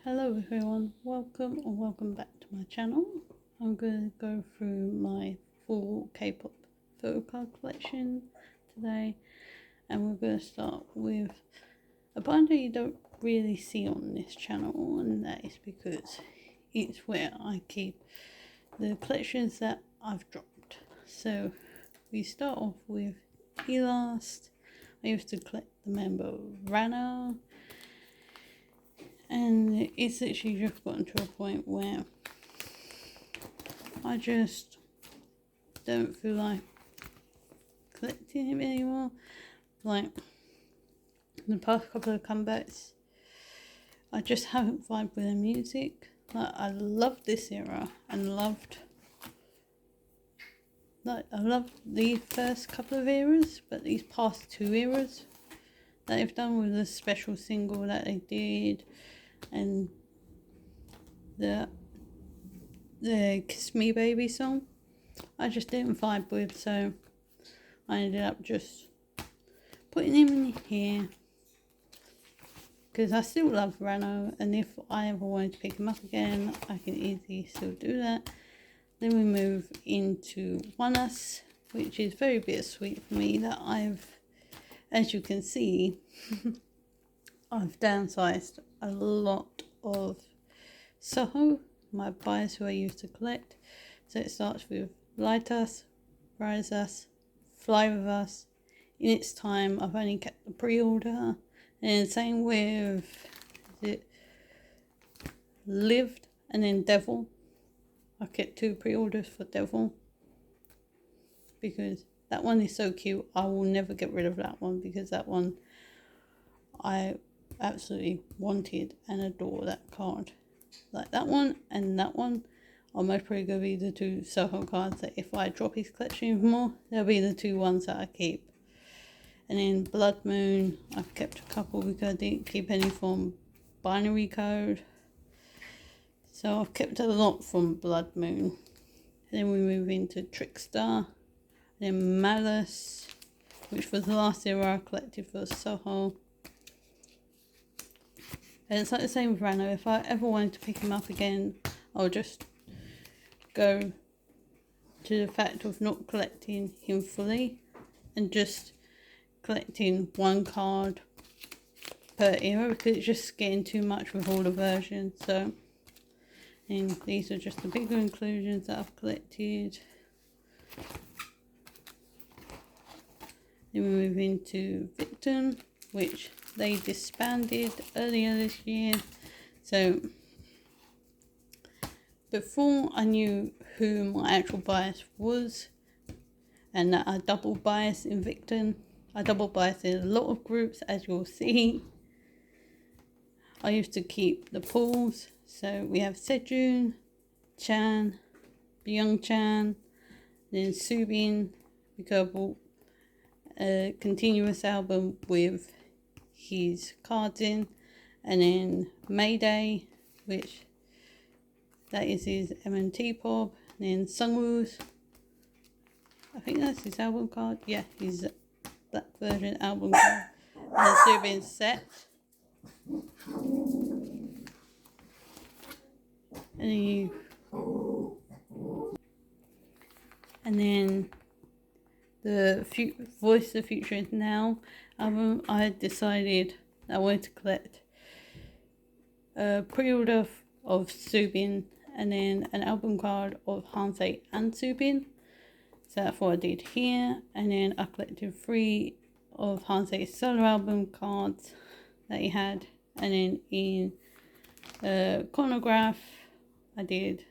Hello everyone, welcome or welcome back to my channel. I'm going to go through my full K-pop photocard collection today, and we're going to start with a binder you don't really see on this channel, and that is because it's where I keep the collections that I've dropped. So we start off with ateez. I used to collect the member Rana, and it's literally just gotten to a point where I just don't feel like collecting him anymore. Like, the past couple of comebacks, I just haven't vibed with the music. Like, I loved this era and I loved the first couple of eras, but these past two eras that they've done with the special single that they did and the Kiss Me Baby song, I just didn't vibe with, so I ended up just putting him in here because I still love Rano, and if I ever wanted to pick him up again, I can easily still do that. Then we move into monsta, which is very bittersweet for me that as you can see, I've downsized a lot of Soho, my bias who I used to collect. So it starts with Light Us, Rise Us, Fly With Us. In its time, I've only kept the pre-order. And same with Lived and then Devil. I kept two pre-orders for Devil because that one is so cute. I will never get rid of that one because that one I absolutely wanted and adore that card. Like that one and that one are most probably going to be the two Soho cards that if I drop his collection even more, they'll be the two ones that I keep. And then Blood Moon, I've kept a couple because I didn't keep any from Binary Code. So I've kept a lot from Blood Moon. And then we move into Trickstar. Then Malice, which was the last era I collected for Soho. And it's like the same with Rano. If I ever wanted to pick him up again, I'll just go to the fact of not collecting him fully and just collecting one card per era because it's just getting too much with all the versions. So, and these are just the bigger inclusions that I've collected. Then we move into Victim, which they disbanded earlier this year. So before I knew who my actual bias was, and that I double bias in Victim, I double bias in a lot of groups, as you'll see. I used to keep the pools. So we have Sejun, Chan, Byung Chan, then Subin, because I bought a continuous album with his cards in, and then Mayday, which that is his MNT pop, and then Sungwoo's, I think that's his album card, yeah, his Black version album card, and then Subin's set, and then the Voice of the Future Is Now album. I had decided I wanted to collect a pre-order of Subin and then an album card of Hanse and Subin. So that's what I did here. And then I collected 3 of Hanse's solo album cards that he had. And then in Chronograph, I did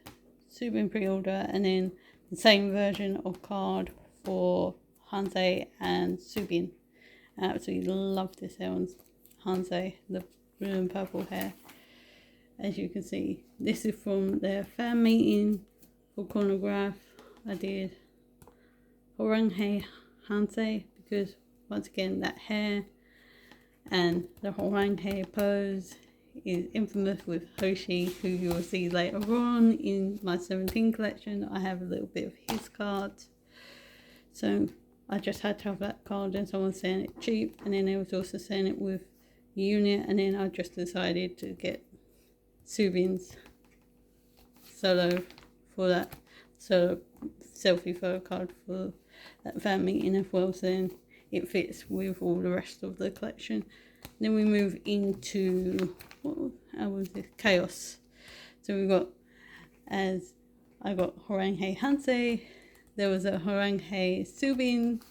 Subin pre-order and then the same version of card for Hanse and Subin. I absolutely love this hair on Hanse, the blue and purple hair. As you can see, this is from their fan meeting for Chronograph. I did Horanghae Hanse because once again that hair and the Horanghae pose is infamous with Hoshi, who you will see later on in my 17 collection. I have a little bit of his cards. So I just had to have that card, and someone saying it cheap, and then they was also saying it with unit, and then I just decided to get Subin's solo for that solo selfie photo card for that fan meeting as well, so then it fits with all the rest of the collection. Then we move into, what album is this? Chaos. So we got, as I got Horang Hey Hansei, there was a Horang Hey Subin,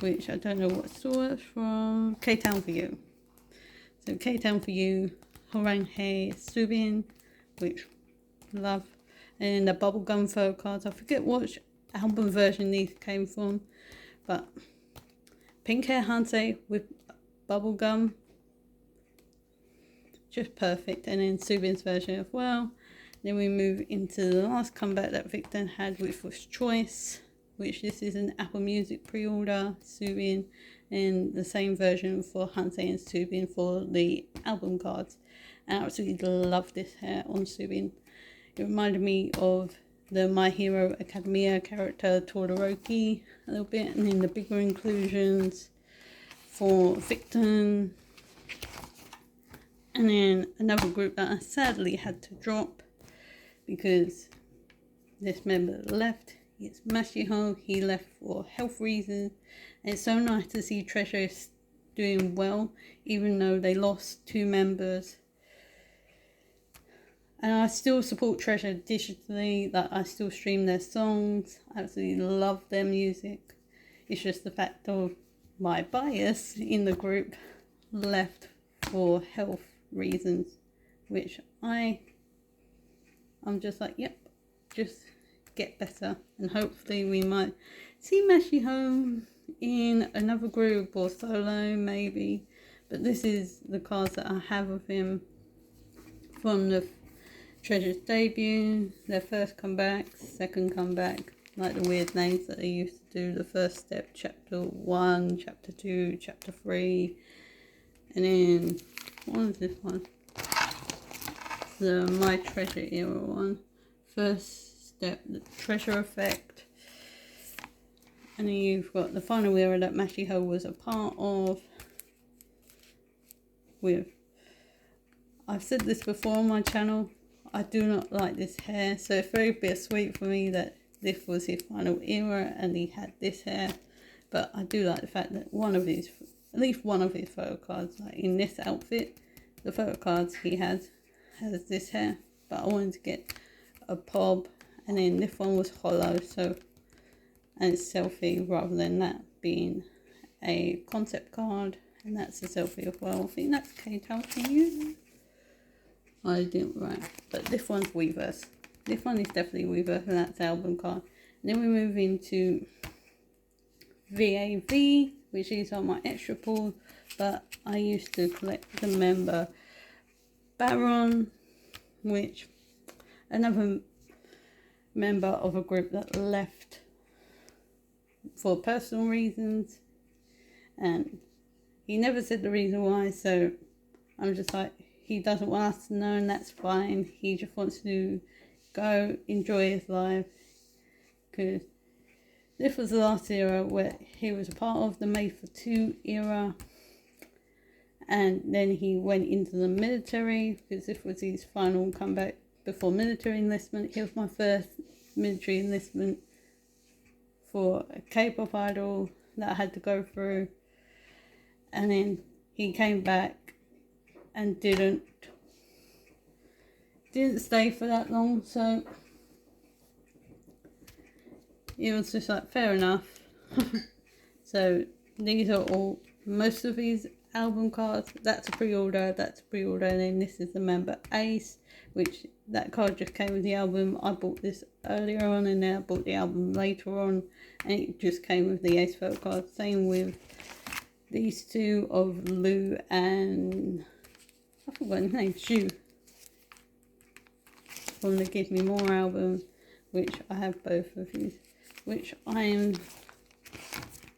which I don't know what source from, K-Town for You. So K-Town for You, Horang Hey Subin, which love. And the bubblegum photo cards, I forget which album version these came from, but pink hair Hansei with bubblegum, just perfect. And then Subin's version as well. Then we move into the last comeback that Victor had, which was Choice, which this is an Apple Music pre-order, Subin, and the same version for Hansei and Subin for the album cards. And I absolutely love this hair on Subin. It reminded me of the My Hero Academia character Todoroki a little bit, and then the bigger inclusions for Victor. And then another group that I sadly had to drop because this member left. It's Mashiho. He left for health reasons. And it's so nice to see Treasure doing well, even though they lost 2 members. And I still support Treasure digitally. Like, I still stream their songs. I absolutely love their music. It's just the fact of my bias in the group left for health reasons, which I'm just like, yep, just get better. And hopefully we might see Mashiho in another group or solo maybe. But this is the cards that I have of him from the Treasure's debut, their first comeback, second comeback, like the weird names that they used to do, the first step, chapter 1, chapter 2, chapter 3, and then, what was this one? The My Treasure era one. First step, the Treasure Effect, and then you've got the final era that Mashiho was a part of, with, I've said this before on my channel, I do not like this hair, so it's very bittersweet for me that this was his final era and he had this hair. But I do like the fact that at least one of his photo cards, like in this outfit, the photo cards he has this hair. But I wanted to get a pob, and then this one was hollow, so, and it's selfie rather than that being a concept card, and that's a selfie as well. I think that's K-Town for You. I didn't write, but this one's Weverse. This one is definitely Weverse, and that's album card. And then we move into VAV, which is on my extra pool, but I used to collect the member Baron, which another member of a group that left for personal reasons, and he never said the reason why, so I'm just like, he doesn't want us to know, and that's fine. He just wants to go enjoy his life, because this was the last era where he was a part of the Made for Two era, and then he went into the military because this was his final comeback before military enlistment. He was my first military enlistment for a K-pop idol that I had to go through, and then he came back and didn't stay for that long, so it was just like, fair enough. So these are all, most of these album cards, that's a pre-order, and then this is the member Ace, which that card just came with the album. I bought this earlier on, and then I bought the album later on, and it just came with the Ace photo card. Same with these two of Lou and I forgot his name, Shu, from the Give Me More album, which I have both of these, which I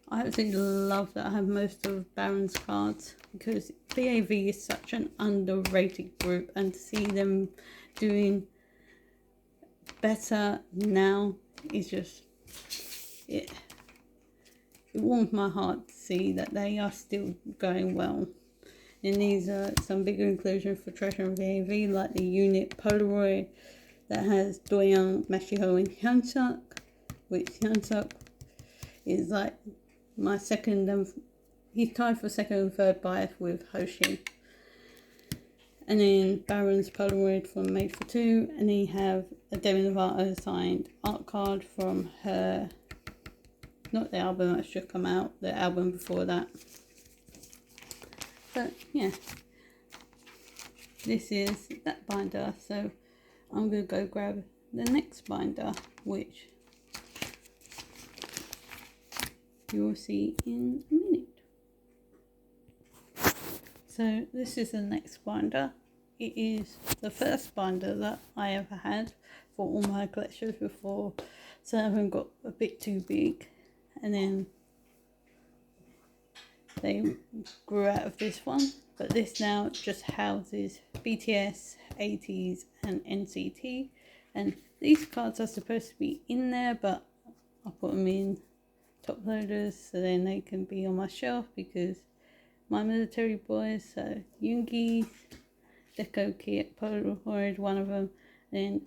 absolutely love that I have most of Baron's cards, because BAV is such an underrated group, and to see them doing better now is just, it warms my heart to see that they are still going well. And these are some bigger inclusions for Treasure and VAV, like the unit Polaroid that has Doyoung, Mashiho and Hyunsuk, which Hyunsuk is like my second and he's tied for second and third bias with Hoshi. And then Baron's Polaroid from Made for Two, and then you have a Demi Lovato signed art card from her, not the album that's just come out, the album before that. But yeah, this is that binder, so I'm going to go grab the next binder, which you will see in a minute. So this is the next binder. It is the first binder that I ever had for all my collections before some of them got a bit too big, and then they grew out of this one. But this now just houses BTS, ateez and NCT, and these cards are supposed to be in there, but I put them in top loaders so then they can be on my shelf because my military boys. So Yoongi's Deco Kit Polaroid, one of them, and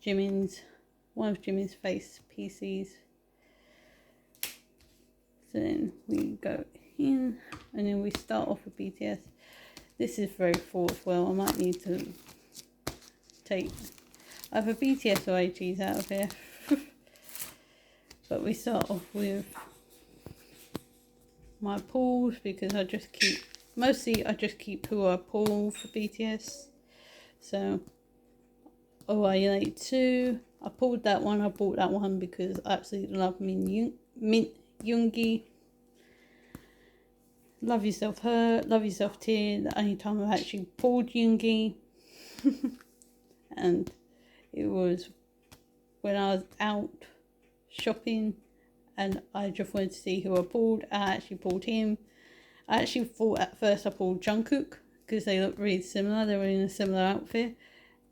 Jimin's, one of Jimin's face PCs. So then we go in and then we start off with BTS. This is very full as well. I might need to take either BTS or ateez out of here. But we start off with my pulls because I just keep who I pull for BTS. So OI2, I pulled that one. I bought that one because I absolutely love Mint Yoongi. Love Yourself Hurt, Love Yourself Tear, the only time I've actually pulled Yoongi. And it was when I was out shopping and I just wanted to see who I pulled. I actually pulled him. I actually thought at first I pulled Jungkook because they look really similar. They were in a similar outfit.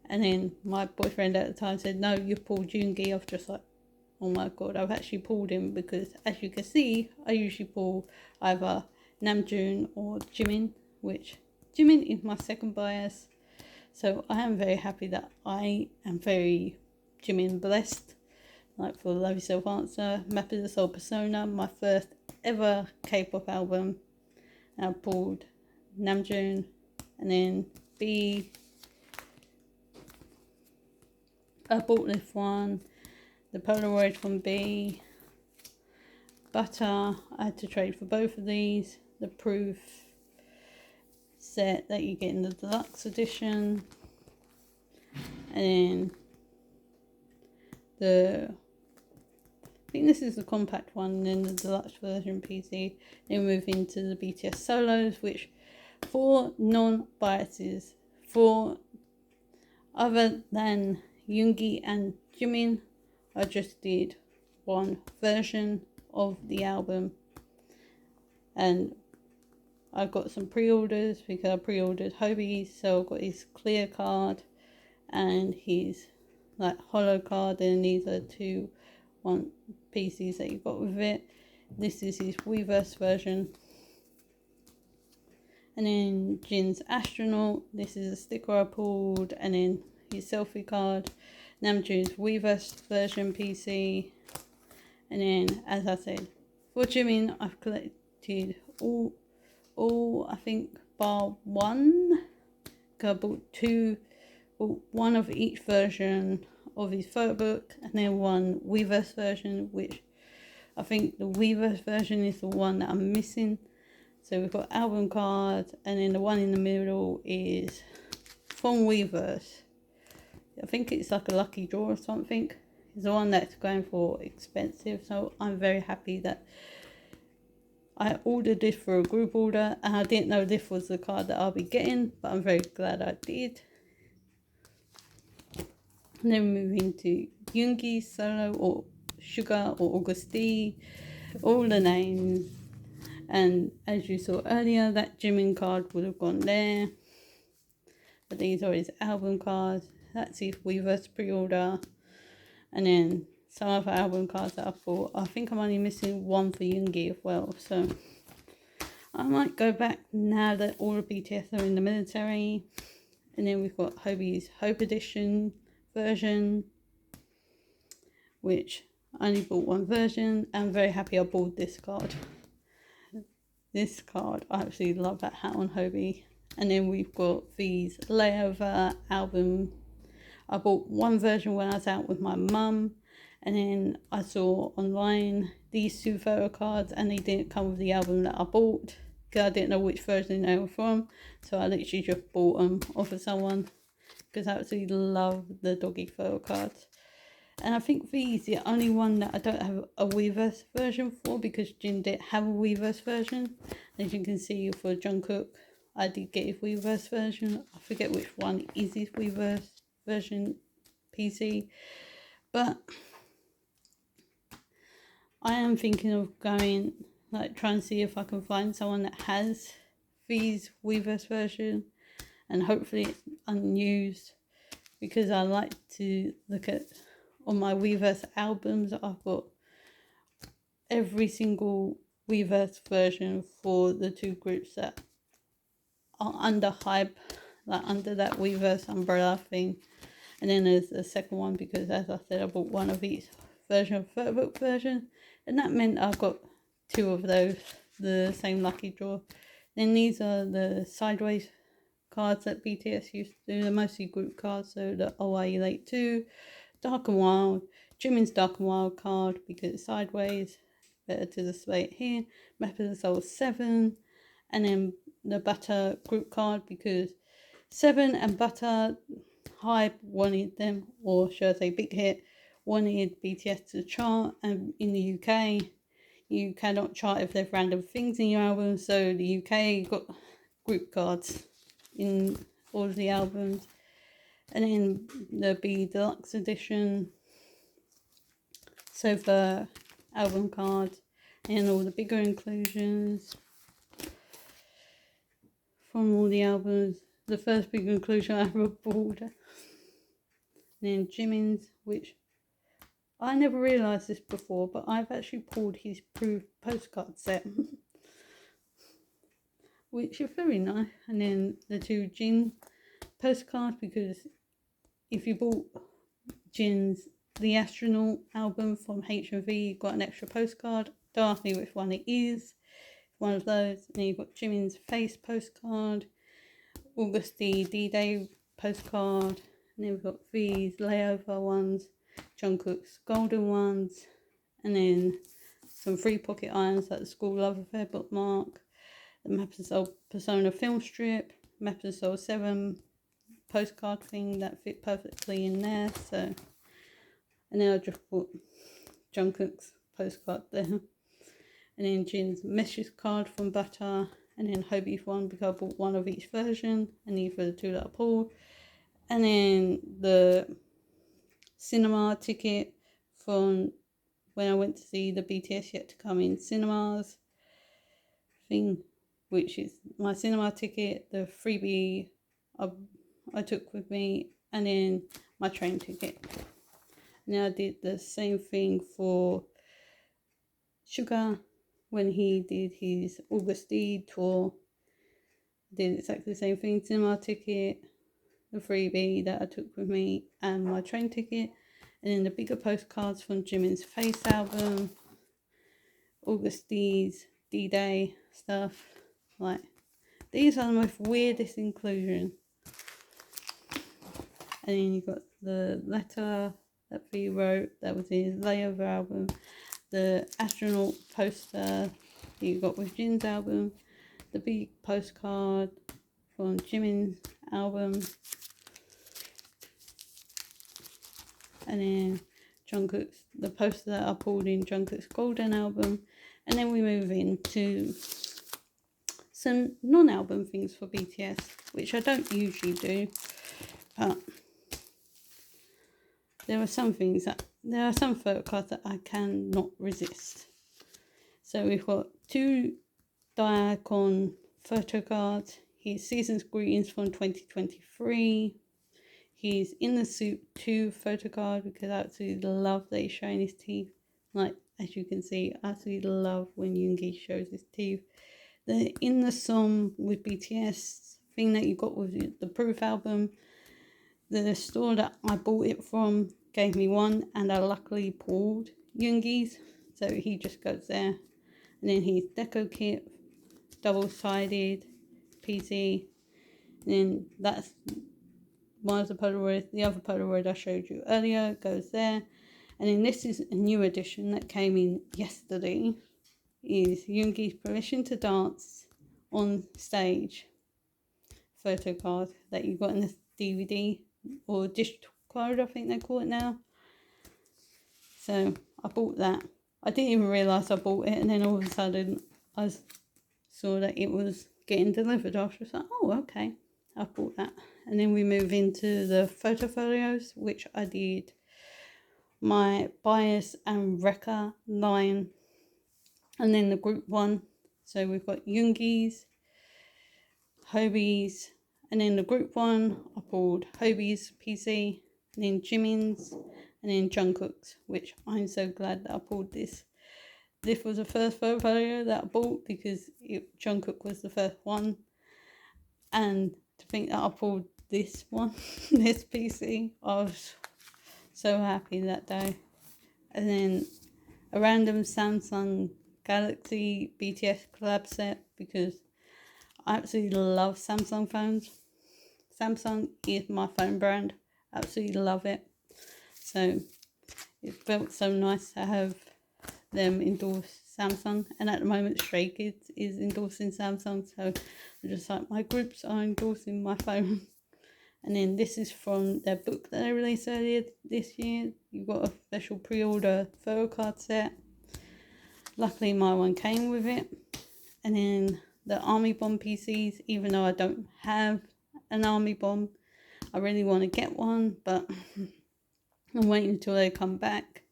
And then my boyfriend at the time said, no, you pulled Yoongi. I was just like, oh my god, I've actually pulled him because as you can see, I usually pull either Namjoon or Jimin, which Jimin is my second bias. So I am very happy that I am very Jimin blessed. Like for Love Yourself Answer, Map of the Soul Persona, my first ever K-pop album. And I pulled Namjoon, and then B. I bought this one, the Polaroid from B. Butter, I had to trade for both of these. The Proof set that you get in the deluxe edition. And then I think this is the compact one, and then the deluxe version PC. Then move into the BTS solos, which for non-biases, for other than Yoongi and Jimin, I just did one version of the album. And I got some pre-orders because I pre-ordered Hobie's, so I got his clear card and his like hollow card, and these are two one PCs that you got with it. This is his Weverse version. And then Jin's Astronaut, this is a sticker I pulled, and then his selfie card. Namjoon's Weverse version PC. And then, as I said, for Jimin, I've collected all I think bar one. I bought one of each version of his photo book, and then one Weverse version, which I think the Weverse version is the one that I'm missing. So we've got album cards, and then the one in the middle is from Weverse. I think it's like a lucky draw or something. It's the one that's going for expensive, so I'm very happy that I ordered this for a group order, and I didn't know this was the card that I'll be getting, but I'm very glad I did. And then moving to Yoongi Solo or Sugar or Auguste, all the names. And as you saw earlier, that Jimin card would have gone there. But these are his album cards. That's his Weverse pre-order. And then some other album cards that I bought. I think I'm only missing one for Yoongi as well. So I might go back now that all the BTS are in the military. And then we've got Hobie's Hope Edition version, which I only bought one version. I'm very happy I bought this card. This card, I absolutely love that hat on Hobie. And then we've got V's Layover album. I bought one version when I was out with my mum, and then I saw online these two photo cards, and they didn't come with the album that I bought because I didn't know which version they were from. So I literally just bought them off of someone because I absolutely love the doggy photo cards. And I think V's the only one that I don't have a Weverse version for because Jin didn't have a Weverse version. As you can see for Jungkook, I did get his Weverse version. I forget which one is his Weverse version PC. But I am thinking of going, like, trying to see if I can find someone that has V's Weverse version. And hopefully it's unused because I like to look at on my Weverse albums. I've got every single Weverse version for the two groups that are under hype, like under that Weverse umbrella thing. And then there's a second one because, as I said, I bought one of each version of photo book version, and that meant I got two of those, the same lucky draw. Then these are the sideways cards that BTS used to do. They're mostly group cards, so the OIE Late 2, Dark and Wild, Jimin's Dark and Wild card because it's sideways, better to display it here, Method of Soul 7, and then the Butter group card because 7 and Butter Hype wanted them, or should I say Big Hit, wanted BTS to chart, and in the UK you cannot chart if there's random things in your album, so the UK got group cards in all of the albums. And then the B Deluxe Edition, so for album cards, and all the bigger inclusions from all the albums. The first big inclusion I ever bought. And then Jimin's, which I never realised this before, but I've actually pulled his proof postcard set, which is very nice. And then the two Jin postcards, because if you bought Jin's The Astronaut album from HMV, you got an extra postcard. Don't ask me which one it is. One of those. And then you've got Jimin's Face postcard, August D-Day postcard, and then we've got V's Layover ones, Jungkook's Golden ones, and then some free pocket irons like the School Love Affair bookmark, the Map and Soul Persona film strip, Map and Soul 7 postcard thing that fit perfectly in there. So, and then I just put Jungkook's postcard there, and then Jin's message card from Butter, and then Hobie's one because I bought one of each version, and these were the two that I pulled. And then the cinema ticket from when I went to see the BTS Yet to Come in cinemas thing, which is my cinema ticket, the freebie I took with me, and then my train ticket. Now I did the same thing for Sugar when he did his August D tour. I did exactly the same thing, cinema ticket, the freebie that I took with me, and my train ticket. And then the bigger postcards from Jimin's Face album, August D's D-Day stuff. Like, these are the most weirdest inclusion. And then you got the letter that V wrote that was his Layover album, the astronaut poster that you got with Jin's album, the big postcard from Jimin's album, and then Jungkook's, the poster that I pulled in Jungkook's Golden album. And then we move into some non-album things for BTS, which I don't usually do, but there are some photo cards that I cannot resist. So we've got two Diacon photo cards. His Season's Greetings from 2023. He's In the Soup 2 photo card because I absolutely love that he's showing his teeth. Like, as you can see, I absolutely love when Yoongi shows his teeth. The In the Song with BTS thing that you got with the Proof album, the store that I bought it from gave me one, and I luckily pulled Yoongi's, so he just goes there. And then his deco kit, double-sided, PC, and then that's one of the Polaroids. The other Polaroid I showed you earlier goes there. And then this is a new edition that came in yesterday, is Yoongi's Permission to Dance on Stage photocard that you got in the DVD or digital card, I think they call it now. So I bought that. I didn't even realise I bought it, and then all of a sudden I saw that it was getting delivered. I was like, oh, okay, I bought that. And then we move into the photo folios, which I did my bias and Rekka line, and then the group one. So we've got Yoongi's, Hobie's, and then the group one I pulled Hobie's PC, and then Jimin's, and then Jungkook's, which I'm so glad that I pulled this. This was the first portfolio that I bought because Jungkook was the first one, and to think that I pulled this one, this PC, I was so happy that day. And then a random Samsung Galaxy BTS collab set, because I absolutely love Samsung phones. Samsung is my phone brand. Absolutely love it. So it felt so nice to have them endorse Samsung. And at the moment, Stray Kids is endorsing Samsung. So I'm just like, my groups are endorsing my phone. And then this is from their book that they released earlier this year. You've got a special pre-order photocard set. Luckily, my one came with it. And then the Army Bomb PCs, even though I don't have an Army Bomb, I really want to get one, but I'm waiting until they come back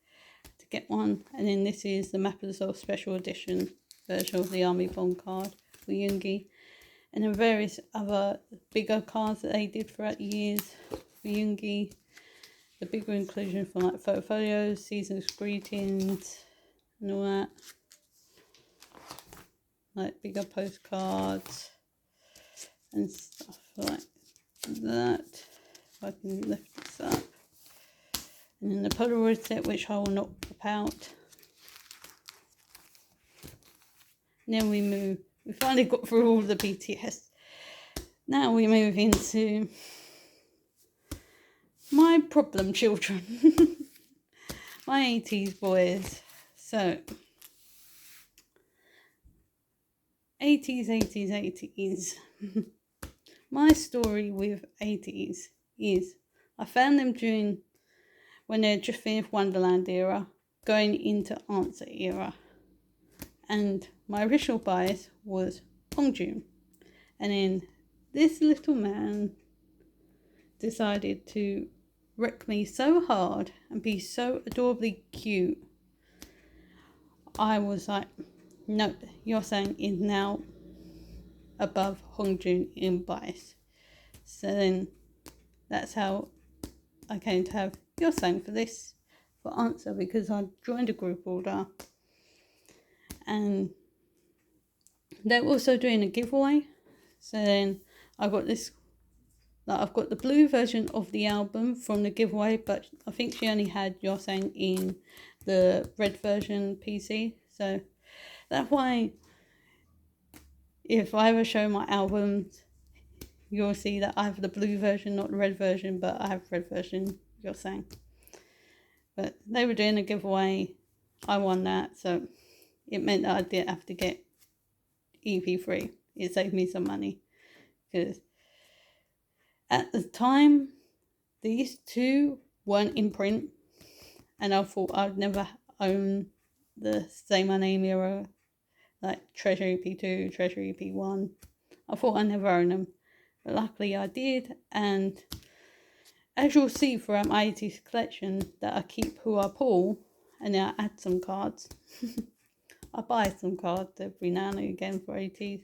to get one. And then this is the Map of the Soul special edition version of the Army Bomb card for Yoongi. And then various other bigger cards that they did throughout the years for Yoongi. The bigger inclusion from like photos, season's greetings, and all that. Like bigger postcards and stuff like that. If I can lift this up. And then the Polaroid set, which I will not pop out. And then we finally got through all the BTS. Now we move into my problem children. My ateez boys. So, ateez. My story with ateez is I found them when they're just finished Wonderland era, going into Answer era. And my original bias was Hongjun. And then this little man decided to wreck me so hard and be so adorably cute. I was like, no, you're saying is now above Hongjun in bias. So then that's how I came to have your saying for this for answer, because I joined a group order and they're also doing a giveaway. So then I got this, like I've got the blue version of the album from the giveaway, but I think she only had Your Sang in the red version PC. So that's why if I ever show my albums, you'll see that I have the blue version, not the red version, but I have red version, Your Sang. But they were doing a giveaway. I won that, so it meant that I didn't have to get EP3. It saved me some money, because at the time these two weren't in print, and I thought I'd never own the Say My Name era, like Treasure EP2, Treasure EP1. I thought I'd never own them, but luckily I did. And as you'll see throughout my ateez collection, that I keep who I pull, and then I add some cards. I buy some cards every now and again for ateez,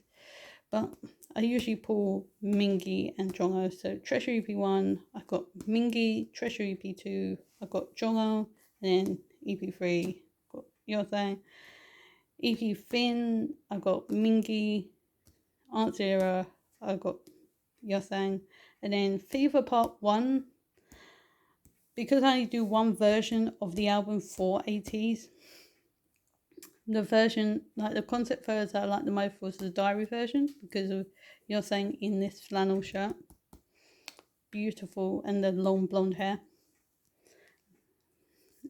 but I usually pull Mingi and Jongho. So Treasure EP1, I got Mingi. Treasure EP2, I got Jongho. And then EP3, got Yosang. EP Fin, I got Mingi. Aunt Zero, I got Yosang. And then Fever Part 1, because I only do one version of the album for ateez, the version, like the concept photos I liked the most was the diary version because of Yosang in this flannel shirt. Beautiful, and the long blonde hair.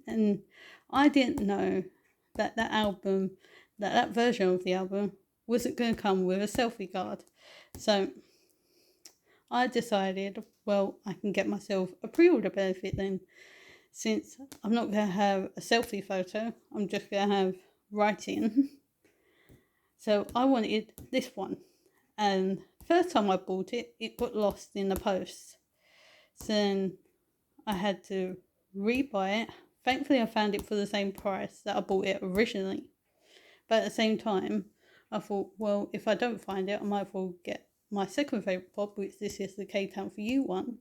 And I didn't know that that version of the album wasn't going to come with a selfie card. So I decided, well, I can get myself a pre-order benefit then, since I'm not going to have a selfie photo, I'm just going to have writing. So I wanted this one. And first time I bought it, it got lost in the post. So then I had to rebuy it. Thankfully, I found it for the same price that I bought it originally. But at the same time, I thought, well, if I don't find it, I might as well get my second favourite pop, which this is the K-Town For You one.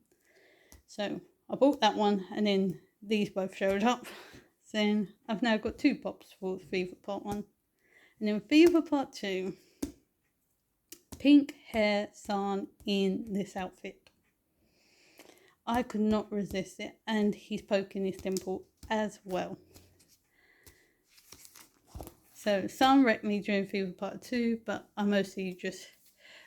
So I bought that one, and then these both showed up. So then I've now got two pops for Fever Part 1. And then Fever Part 2, pink hair San in this outfit. I could not resist it, and he's poking his dimple as well. So San wrecked me during Fever Part 2, but I mostly just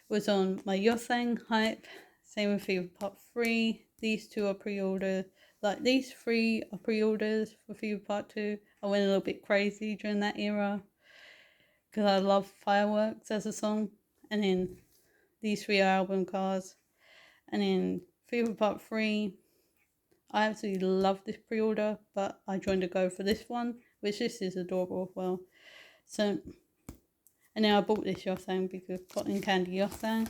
was on my Yosang hype. Same with Fever Part 3. These two are pre-ordered. Like these three are pre-orders for Fever Part 2. I went a little bit crazy during that era because I love Fireworks as a song. And then these three are album cards. And then Fever Part 3, I absolutely love this pre-order, but I joined a go for this one, which this is adorable as well. So, and now I bought this Yosang because Cotton Candy Yosang,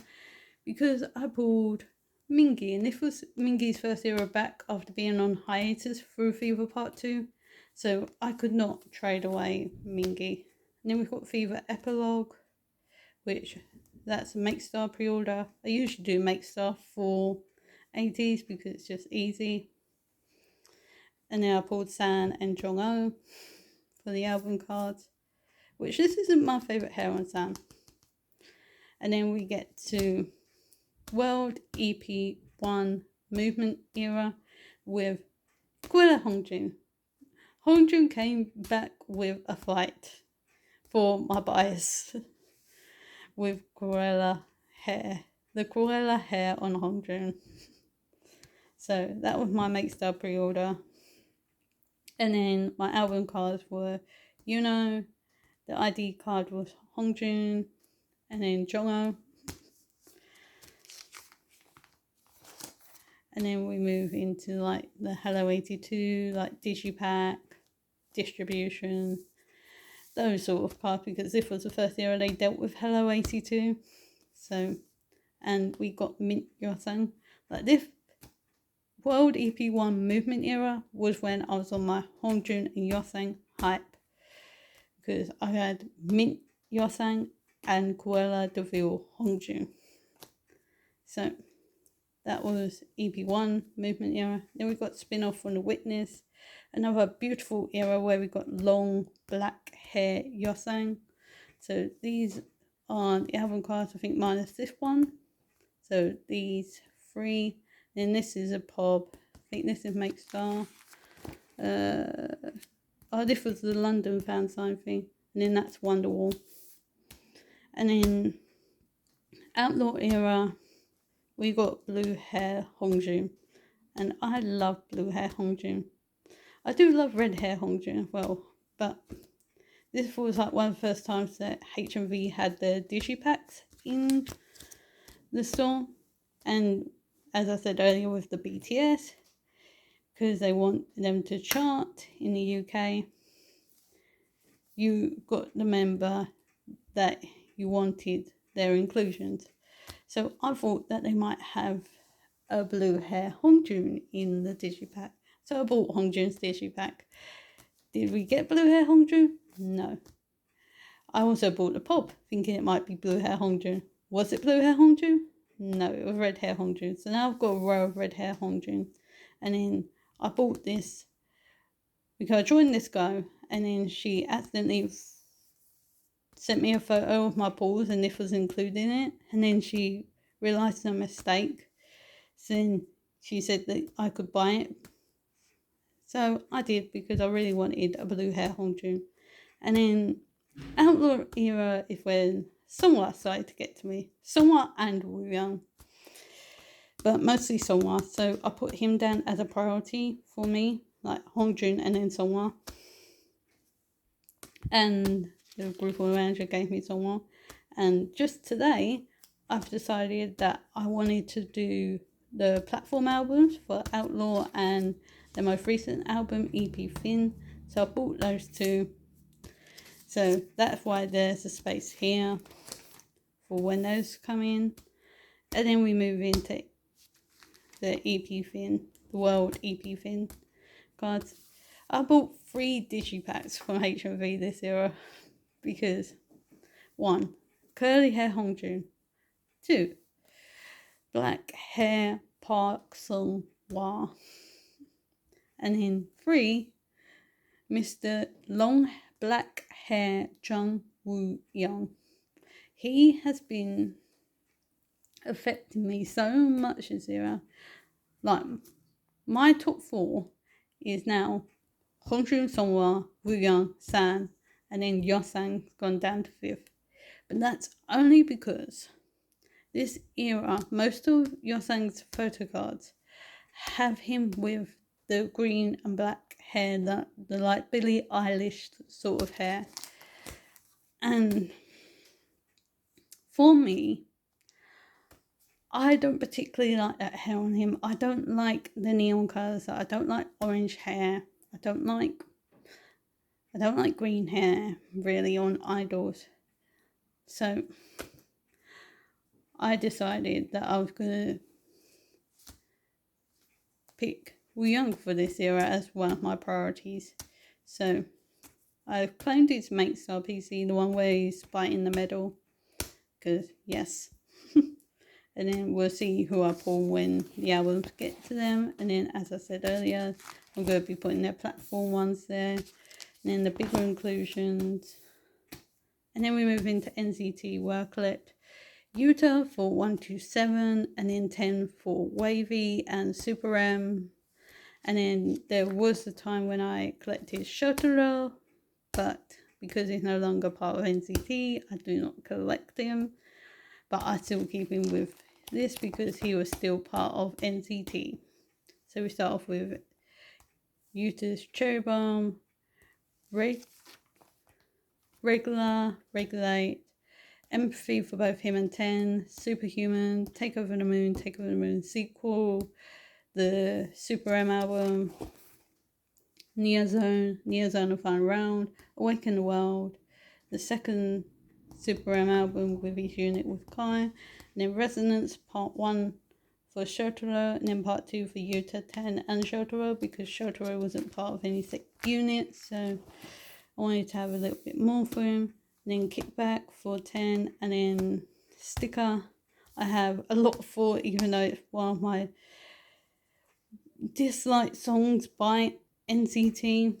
because I pulled Mingi, and this was Mingi's first era back after being on hiatus through Fever Part 2, so I could not trade away Mingi. And then we've got Fever Epilogue, which that's a Make Star pre-order. I usually do Make Star for ateez because it's just easy. And then I pulled San and Jong-Oh for the album cards, which this isn't my favourite hair on San. And then we get to World EP1 Movement Era with Gorilla Hongjun. Hongjun came back with a fight for my bias with Gorilla hair. The Gorilla hair on Hongjun. So that was my Make Star pre-order. And then my album cards were, the ID card was Hongjun, and then Jong-Oh. And then we move into like the Hello 82, like Digipack, Distribution, those sort of cards, because this was the first era they dealt with Hello 82. So, and we got Mint Yosang. Like this World EP1 Movement Era was when I was on my Hongjun and Yosang hype, because I had Mint Yosang and Cruella de Vil Hongjun. So that was EP1 Movement Era. Then we got spin-off from The Witness, another beautiful era where we got long black hair Yosang. So these are the album cards, I think, minus this one. So these three. Then this is a pop. I think this is Make Star. This was the London fan sign thing. And then that's Wonderwall. And then Outlaw era, we got blue hair Hongjun. And I love blue hair Hongjun. I do love red hair Hongjun as well. But this was like one of the first times that HMV had their digipacks in the store. And as I said earlier with the BTS, because they want them to chart in the UK, you got the member that you wanted their inclusions. So I thought that they might have a blue hair Hongjun in the digipack. So I bought Hongjun's digipack. Did we get blue hair Hongjun? No. I also bought the pop, thinking it might be blue hair Hongjun. Was it blue hair Hongjun? No, it was red hair Hongjun. So now I've got a row of red hair Hongjun. And then I bought this because I joined this guy, and then she accidentally sent me a photo of my balls and this was included in it. And then she realised a mistake. So then she said that I could buy it. So I did because I really wanted a blue hair Hongjun. And then Outlaw era is when Songwa started to get to me. Songwa and Woo Young. But mostly Songwa. So I put him down as a priority for me. Like Hongjun and then Songwa. And the group manager gave me Songwa. And just today, I've decided that I wanted to do the platform albums for Outlaw and the most recent album, EP Fin. So I bought those two. So that's why there's a space here for when those come in. And then we move into the EP Fin, the World EP Fin cards. I bought 3 digipacks from HMV this era because 1. Curly hair Hongjun. 2. Black hair Park Sung Hwa. And then 3. Mr. Long Black Hair Jung Woo Young. He has been affecting me so much this era. Like, my top 4 is now Hongjun, Songwa, Woo Young, San, and then Yosang's gone down to 5th. But that's only because this era, most of Yosang's photocards have him with the green and black hair, the like Billie Eilish sort of hair. And for me, I don't particularly like that hair on him. I don't like the neon colours. I don't like orange hair. I don't like green hair really on idols. So I decided that I was gonna pick Woo Young for this era as one of my priorities. So I claimed his Make Star PC, the one where he's biting the medal, because yes. And then we'll see who I pull when the albums get to them. And then, as I said earlier, I'm going to be putting their platform ones there. And then the bigger inclusions. And then we move into NCT, where I collect Yuta for 127, and then 10 for Wavy and Super M. And then there was the time when I collected Shotaro, but because he's no longer part of NCT, I do not collect him. But I still keep him with this because he was still part of NCT. So we start off with Yuta's Cherry Bomb, Regulate, Empathy for both him and 10, Superhuman, Take Over the Moon sequel, the Super M album, Neozone the Final Round, Awaken the World, the second Super M album with each unit with Kai, and then Resonance Part 1 for Shotaro, and then Part 2 for Yuta, 10 and Shotaro, because Shotaro wasn't part of any sick units, so I wanted to have a little bit more for him. And then Kickback for 10, and then Sticker I have a lot for, even though it's one of my disliked songs by NCT,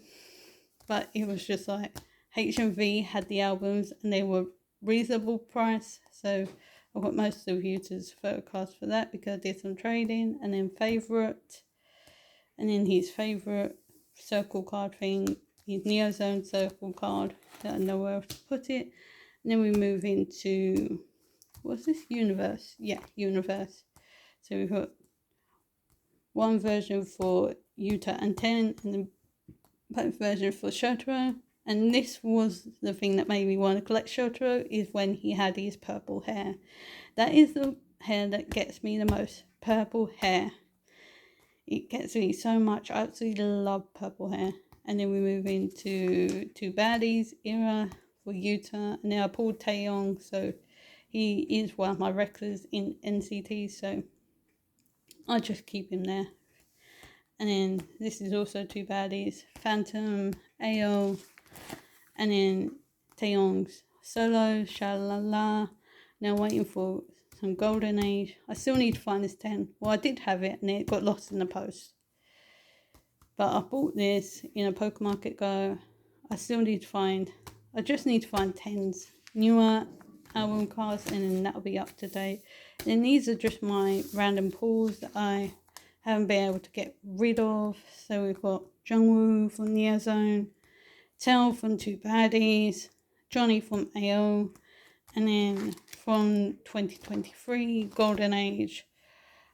but it was just like HMV had the albums and they were reasonable price, so I got most of Yuta's photocards for that because I did some trading. And then Favourite, and then his favourite circle card thing, his Neozone circle card that I know where else to put it. And then we move into, what's this, Universe? Yeah, Universe. So we've got one version for Yuta and 10, and then both versions for Shotaro. And this was the thing that made me want to collect Shotaro, is when he had his purple hair. That is the hair that gets me the most. Purple hair. It gets me so much. I absolutely love purple hair. And then we move into Two Baddies era for Yuta. And then I pulled Taeyong, so he is one of my records in NCT, so I just keep him there. And then this is also Two Baddies, Phantom, AO, and then Taeyong's solo, Shalala. Now waiting for some Golden Age. I still need to find this 10. Well, I did have it and it got lost in the post. But I bought this in a Pokemarket Go. I just need to find 10s newer album cards, and then that'll be up to date. And these are just my random pulls that I haven't been able to get rid of. So we've got Jungwoo from Neo Zone, Tell from Two Baddies, Johnny from AO, and then from 2023 Golden Age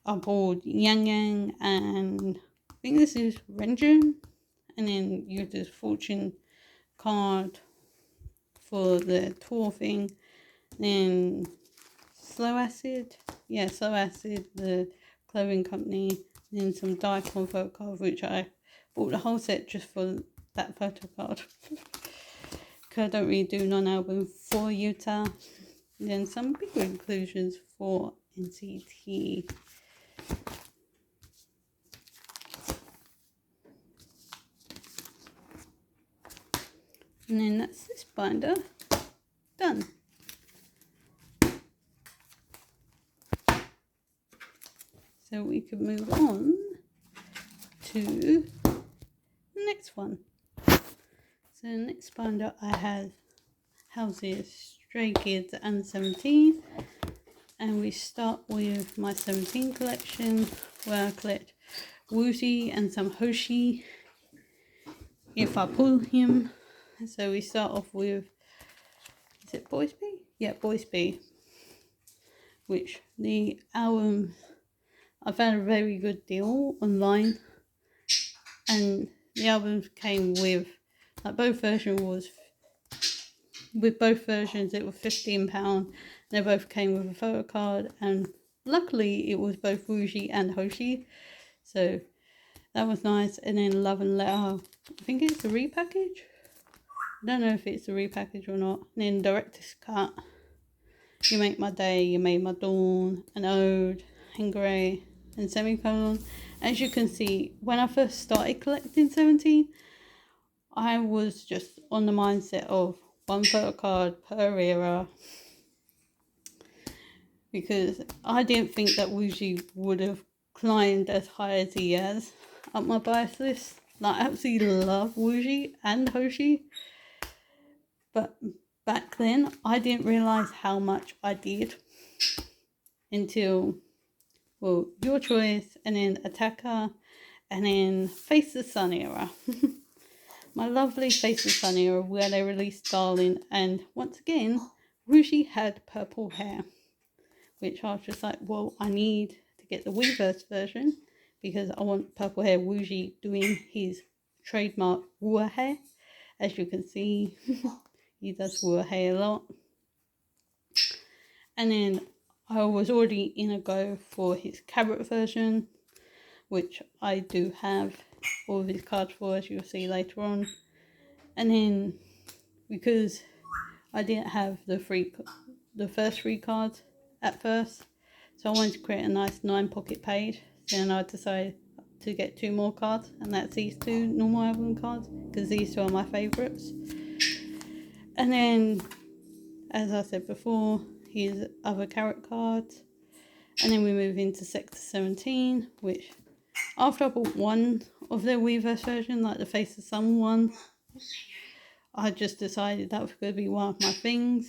I pulled Yang Yang, and I think this is Renjun, and then you have this fortune card for the tour thing. Then Slow Acid, Slow Acid, the clothing company. Then some Daikon photo card, which I bought the whole set just for that photo card. Because I don't really do non-album for Utah. Then some bigger inclusions for NCT. And then that's this binder done. So we could move on to the next one. So the next binder I have houses Stray Kids and 17. And we start with my 17 collection, where I collect Woozy and some Hoshi if I pull him. So we start off with, is it Boys B? Yeah, Boys B. Which the album, I found a very good deal online. And the albums came with, like both versions it was £15. They both came with a photo card, and luckily it was both Woozy and Hoshi. So that was nice. And then Love and Letter, I think it's a repackage. I don't know if it's a repackage or not. And then Director's Cut, You Make My Day, You Made My Dawn, An Ode, and Grey, and Semicolon. As you can see, when I first started collecting 17, I was just on the mindset of one photo card per era, because I didn't think that Woozy would have climbed as high as he has up my bias list. Like, I absolutely love Woozy and Hoshi, but back then I didn't realise how much I did until, well, Your Choice, and then Attacker, and then Face the Sun era. My lovely Face the Sun era, where they released Darling, and once again Woozy had purple hair, which I was just like, well, I need to get the Weverse version because I want purple hair Woozy doing his trademark Wua hair. As you can see, he does Wua hair a lot. And then I was already in a go for his Carrot version, which I do have all of his cards for, as you'll see later on. And then because I didn't have the first 3 cards at first, so I wanted to create a nice 9-pocket page. Then I decided to get 2 more cards, and that's these 2 normal album cards, because these 2 are my favourites. And then, as I said before, his other Carrot cards. And then we move into Sector 17, which after I bought one of their Weverse version, like the Face the Sun one, I just decided that was going to be one of my things.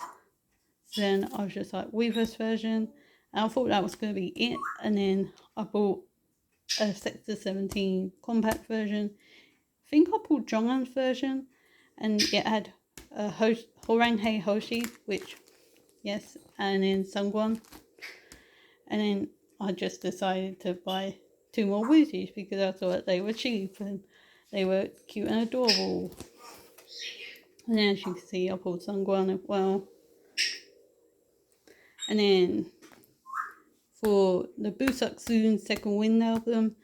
Then I was just like, Weverse version, and I thought that was going to be it. And then I bought a Sector 17 compact version. I think I bought Jonghan's version, and it had Horang Hei Hoshi, which, yes, and then Sungwon. And then I just decided to buy 2 more Woozys because I thought they were cheap and they were cute and adorable. And then, as you can see, I pulled Sungwon as well. And then for the Busuk Soon Second Wind album,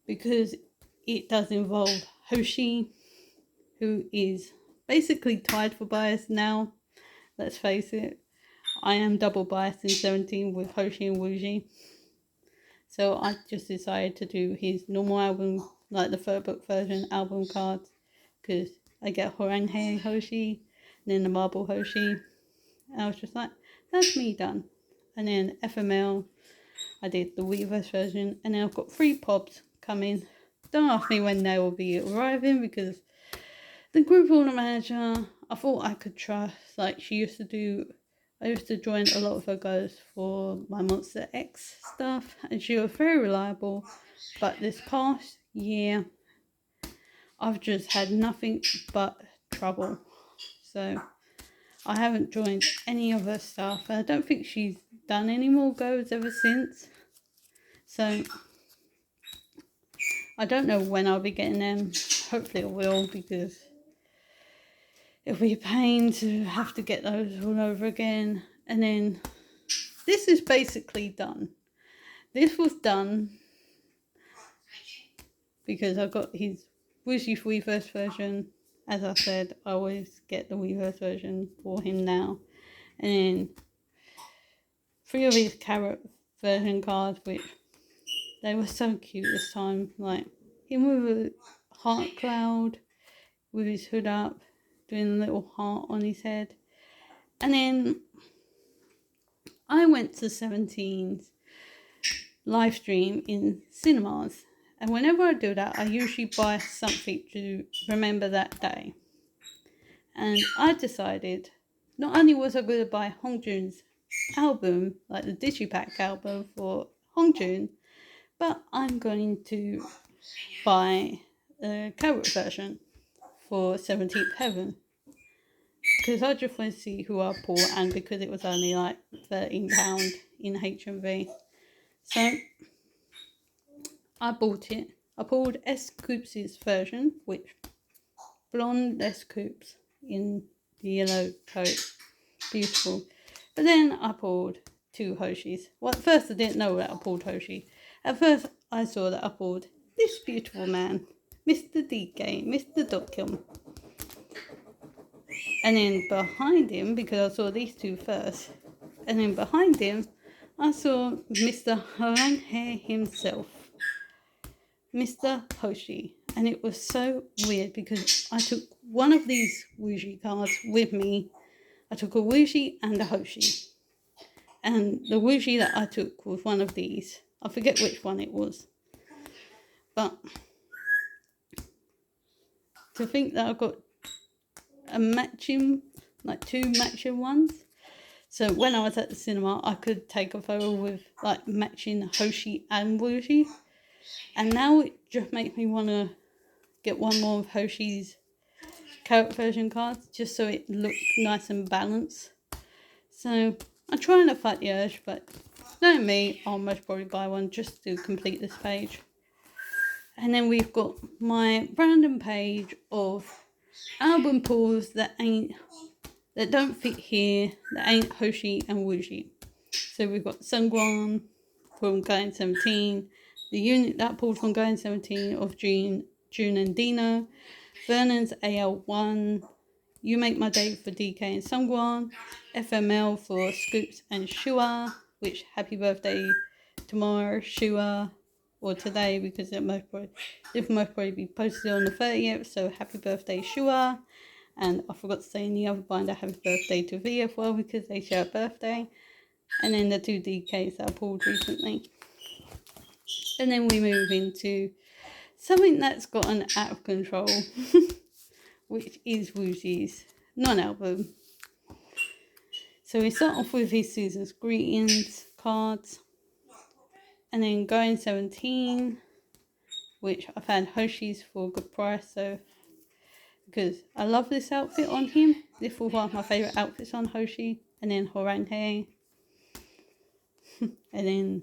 because it does involve Hoshi, who is basically tied for bias now. Let's face it, I am double biased in 17 with Hoshi and Woozy. So I just decided to do his normal album, like the third book version album cards, because I get Horang Hei Hoshi, and then the Marble Hoshi. And I was just like, that's me done. And then FML, I did the Weverse version, and then I've got 3 pops coming. Don't ask me when they will be arriving, because the group order manager I thought I could trust, like I used to join a lot of her goes for my Monster X stuff, and she was very reliable. But this past year, I've just had nothing but trouble. So I haven't joined any of her stuff, and I don't think she's done any more goes ever since. So I don't know when I'll be getting them. Hopefully I will, because it'll be a pain to have to get those all over again. And then this is basically done. This was done because I got his Wishy Weverse version. As I said, I always get the Weverse version for him now. And then 3 of his carrot version cards, which they were so cute this time. Like him with a heart cloud, with his hood up, doing a little heart on his head. And then I went to 17's live stream in cinemas. And whenever I do that, I usually buy something to remember that day. And I decided not only was I going to buy Hongjoon's album, like the Digipack album for Hongjoon, but I'm going to buy the carrot version for 17th Heaven. Because I just want to see who I pull, and because it was only like £13 in HMV. So I bought it. I pulled S. Coops' version, which blonde S. Coops in the yellow coat. Beautiful. But then I pulled 2 Hoshis. Well, at first I didn't know that I pulled Hoshi. At first I saw that I pulled this beautiful man, Mr. DK, Mr. Dokkyum. And then behind him, because I saw these 2 first, and then behind him I saw Mr. Haranghae himself, Mr. Hoshi. And it was so weird because I took one of these Wuji cards with me. I took a Wuji and a Hoshi. And the Wuji that I took was one of these. I forget which one it was. But to think that I got a matching, like 2 matching ones. So when I was at the cinema, I could take a photo with like matching Hoshi and Wuji. And now it just makes me want to get one more of Hoshi's carrot version cards, just so it looked nice and balanced. So I'm trying to fight the urge, but knowing me, I'll most probably buy one just to complete this page. And then we've got my random page of album pulls that don't fit here, that ain't Hoshi and Wuji. So we've got Sungwon from Going 17, the unit that pulled from Going 17 of June and Dino, Vernon's AL1, You Make My Day for DK and Sungwon, FML for Scoops and Shua, which happy birthday tomorrow, Shua, or today, because it most probably be posted on the 30th, so happy birthday Shua. And I forgot to say in the other binder, happy birthday to V as well, because they share a birthday. And then the 2 DKs that I pulled recently. And then we move into something that's gotten out of control, which is Wuji's non-album. So we start off with his Season's Greetings cards. And then Going 17, which I found Hoshi's for a good price. So because I love this outfit on him. This was one of my favourite outfits on Hoshi. And then Horanghae. And then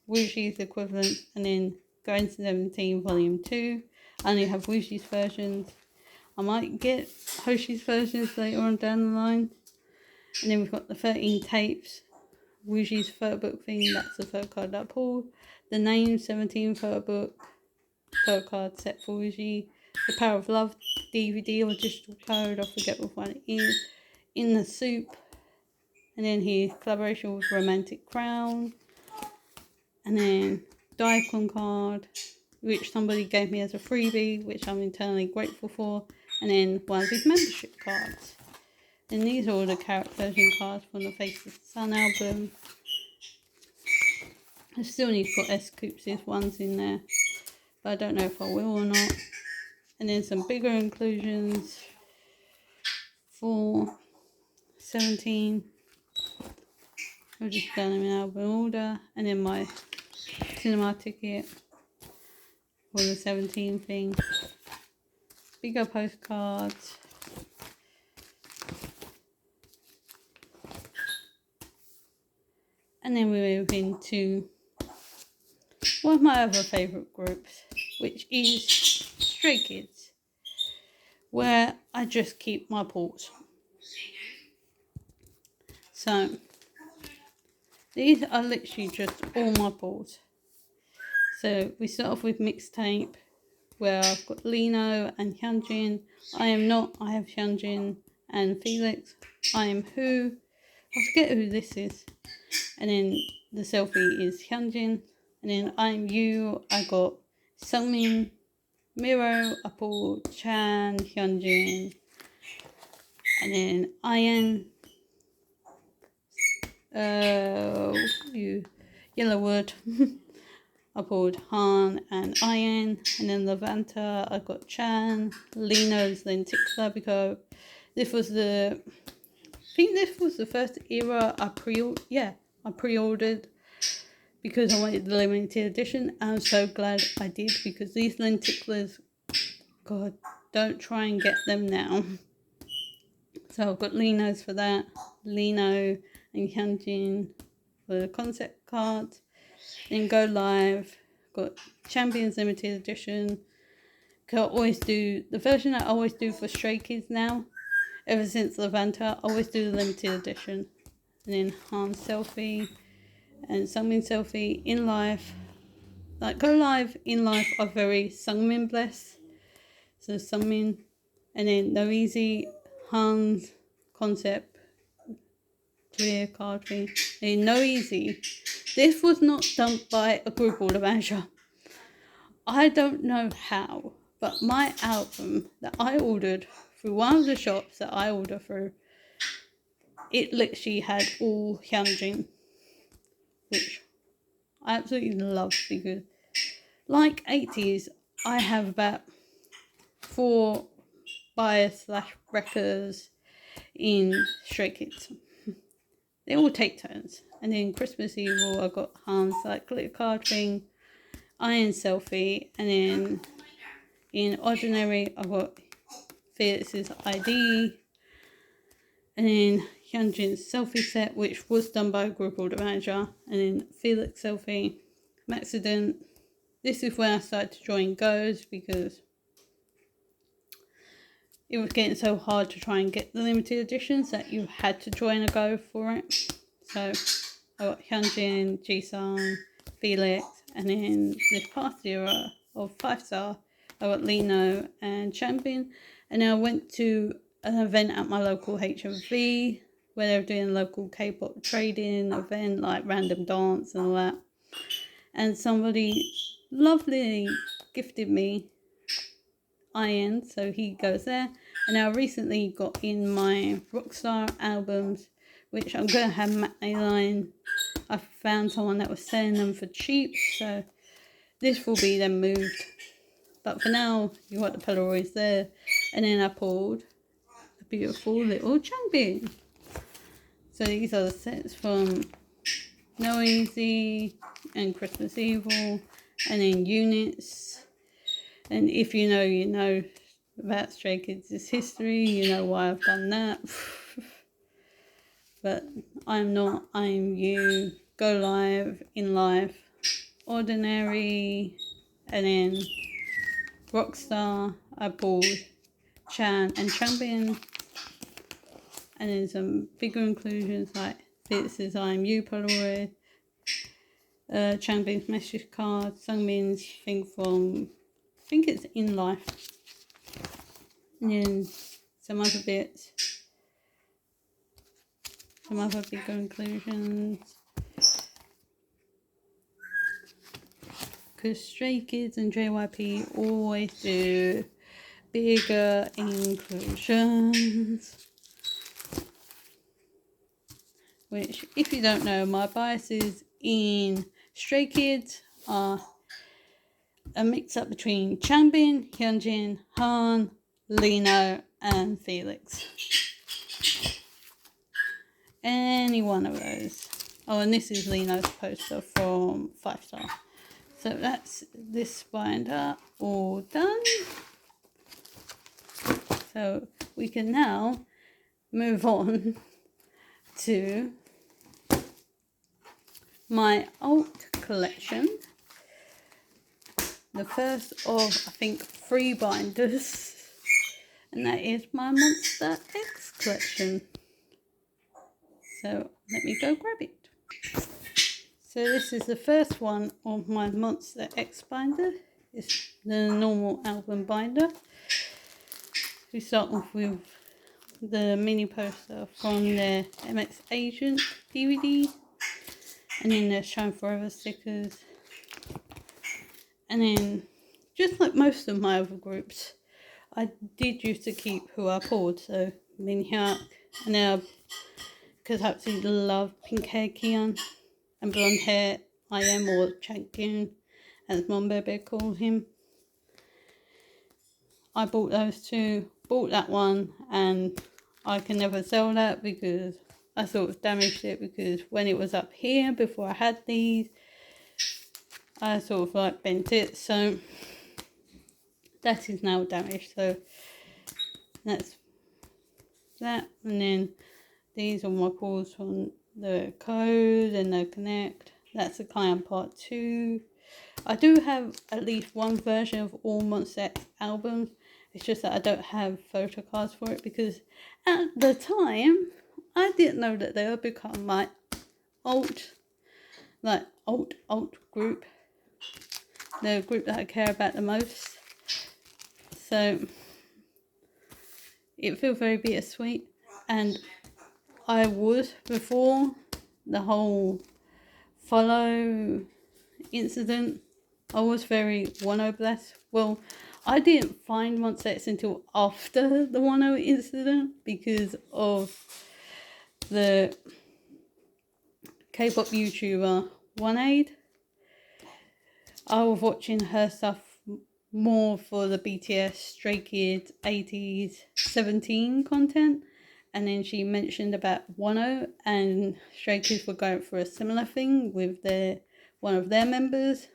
Wuji's equivalent. And then Going 17 Volume 2. I only have Wuji's versions. I might get Hoshi's versions later on down the line. And then we've got the 13 tapes. Wuji's photo book thing. That's the photo card that I pulled. The Name 17 photo card set for Wuji. The Power of Love DVD or digital code, I forget which one it is. In the Soup. And then his collaboration with Romantic Crown. And then Daikon card, which somebody gave me as a freebie, which I'm eternally grateful for. And then one of his membership cards. And these are all the carrot version cards from the Face of the Sun album. I still need to put S. Coops' ones in there, but I don't know if I will or not. And then some bigger inclusions for 17. I've just done them in album order, and then my cinema ticket for the 17 thing. Bigger postcards. And then we move into one of my other favourite groups, which is Stray Kids, where I just keep my pulls. So these are literally just all my pulls. So we start off with Mixtape, where I've got Lino and Hyunjin. I am not, I have Hyunjin and Felix. I am who, I forget who this is. And then the selfie is Hyunjin. And then I am you, I got Sungmin, Miro, I pulled Chan, Hyunjin. And then Ian, Yellowwood. I pulled Han and Ian, and then Levanta, I got Chan, Lino's Lenticula, because this was I think this was the first era I pre-ordered because I wanted the limited edition. I'm so glad I did, because these Lenticulas, God, don't try and get them now. So I've got Lino's for that, Lino and Hyunjin for the concept cards. Then Go Live, got Champions Limited Edition. I always do the version I always do for Stray Kids now. Ever since Levanta, I always do the limited edition. And then Han Selfie and Sungmin Selfie in life. Like Go Live in life are very Sungmin blessed. So Sungmin, and then No Easy, Han's concept clear card thing. And No Easy. This was not done by a group order manager. I don't know how, but my album that I ordered through one of the shops that I order through, it literally had all Hyunjin, which I absolutely love, because like ateez, I have about 4 buyers / wreckers in Stray Kids. They all take turns. And then Christmas Evil, I got Han's like glitter card thing, Iron Selfie, and then in Ordinary, I got Felix's ID, and then Hyunjin's selfie set, which was done by a group order manager, and then Felix Selfie, Maxident. This is when I started to join Goes, because it was getting so hard to try and get the limited editions that you had to join a Go for it. So I got Hyunjin, Jisung, Felix, and then this past era of 5-star, I got Lino and Champion. And then I went to an event at my local HMV where they were doing a local K-pop trading event, like random dance and all that. And somebody lovely gifted me Iron, so he goes there. And I recently got in my Rockstar albums, which I'm going to have matinee line. I found someone that was selling them for cheap, so this will be then moved. But for now, you got the Polaroids there. And then I pulled a beautiful little Champion. So these are the sets from No Easy and Christmas Evil, and then Units. And if you know, you know about Stray Kids' history, you know why I've done that. But I'm not, I'm you, Go Live, In Life, Ordinary, and then Rockstar, I pulled Chan and Champion. And then some bigger inclusions like this is I'm You Polaroid, Changbin's message card, Sungmin's thing from, I think it's In Life, and then some other bits, some other bigger inclusions. Because Stray Kids and JYP always do bigger inclusions. Which, if you don't know, my biases in Stray Kids are a mix-up between Changbin, Hyunjin, Han, Lino, and Felix. Any one of those. Oh, and this is Lino's poster from 5 Star. So that's this binder all done. So we can now move on to my alt collection. The first of, I think, 3 binders. And that is my Monsta X collection. So let me go grab it. So this is the first one of my Monsta X binder. It's the normal album binder. We start off with the mini poster from the MX Agent DVD. And then there's Shine Forever stickers. And then, just like most of my other groups, I did used to keep who I pulled. So Minhyuk, and now, because I absolutely love pink hair Kian and blonde hair IM or Changyun, as Mom Bebe called him. I bought those 2, bought that one, and I can never sell that because I sort of damaged it, because when it was up here before I had these, I sort of like bent it, so that is now damaged. So that's that. And then these are my pulls from the Code and the Connect. That's the Cayenne Part 2. I do have at least one version of all Monsta X albums. It's just that I don't have photocards for it, because at the time I didn't know that they would become my alt group, the group that I care about the most. So it feels very bittersweet, and I was, before the whole follow incident, I was very Wano blessed. Well, I didn't find Monsta X until after the Wano incident, because of the K-pop YouTuber ateez. I was watching her stuff more for the BTS, Stray Kids, ateez, 17 content, and then she mentioned about Wano, and Stray Kids were going through a similar thing with one of their members.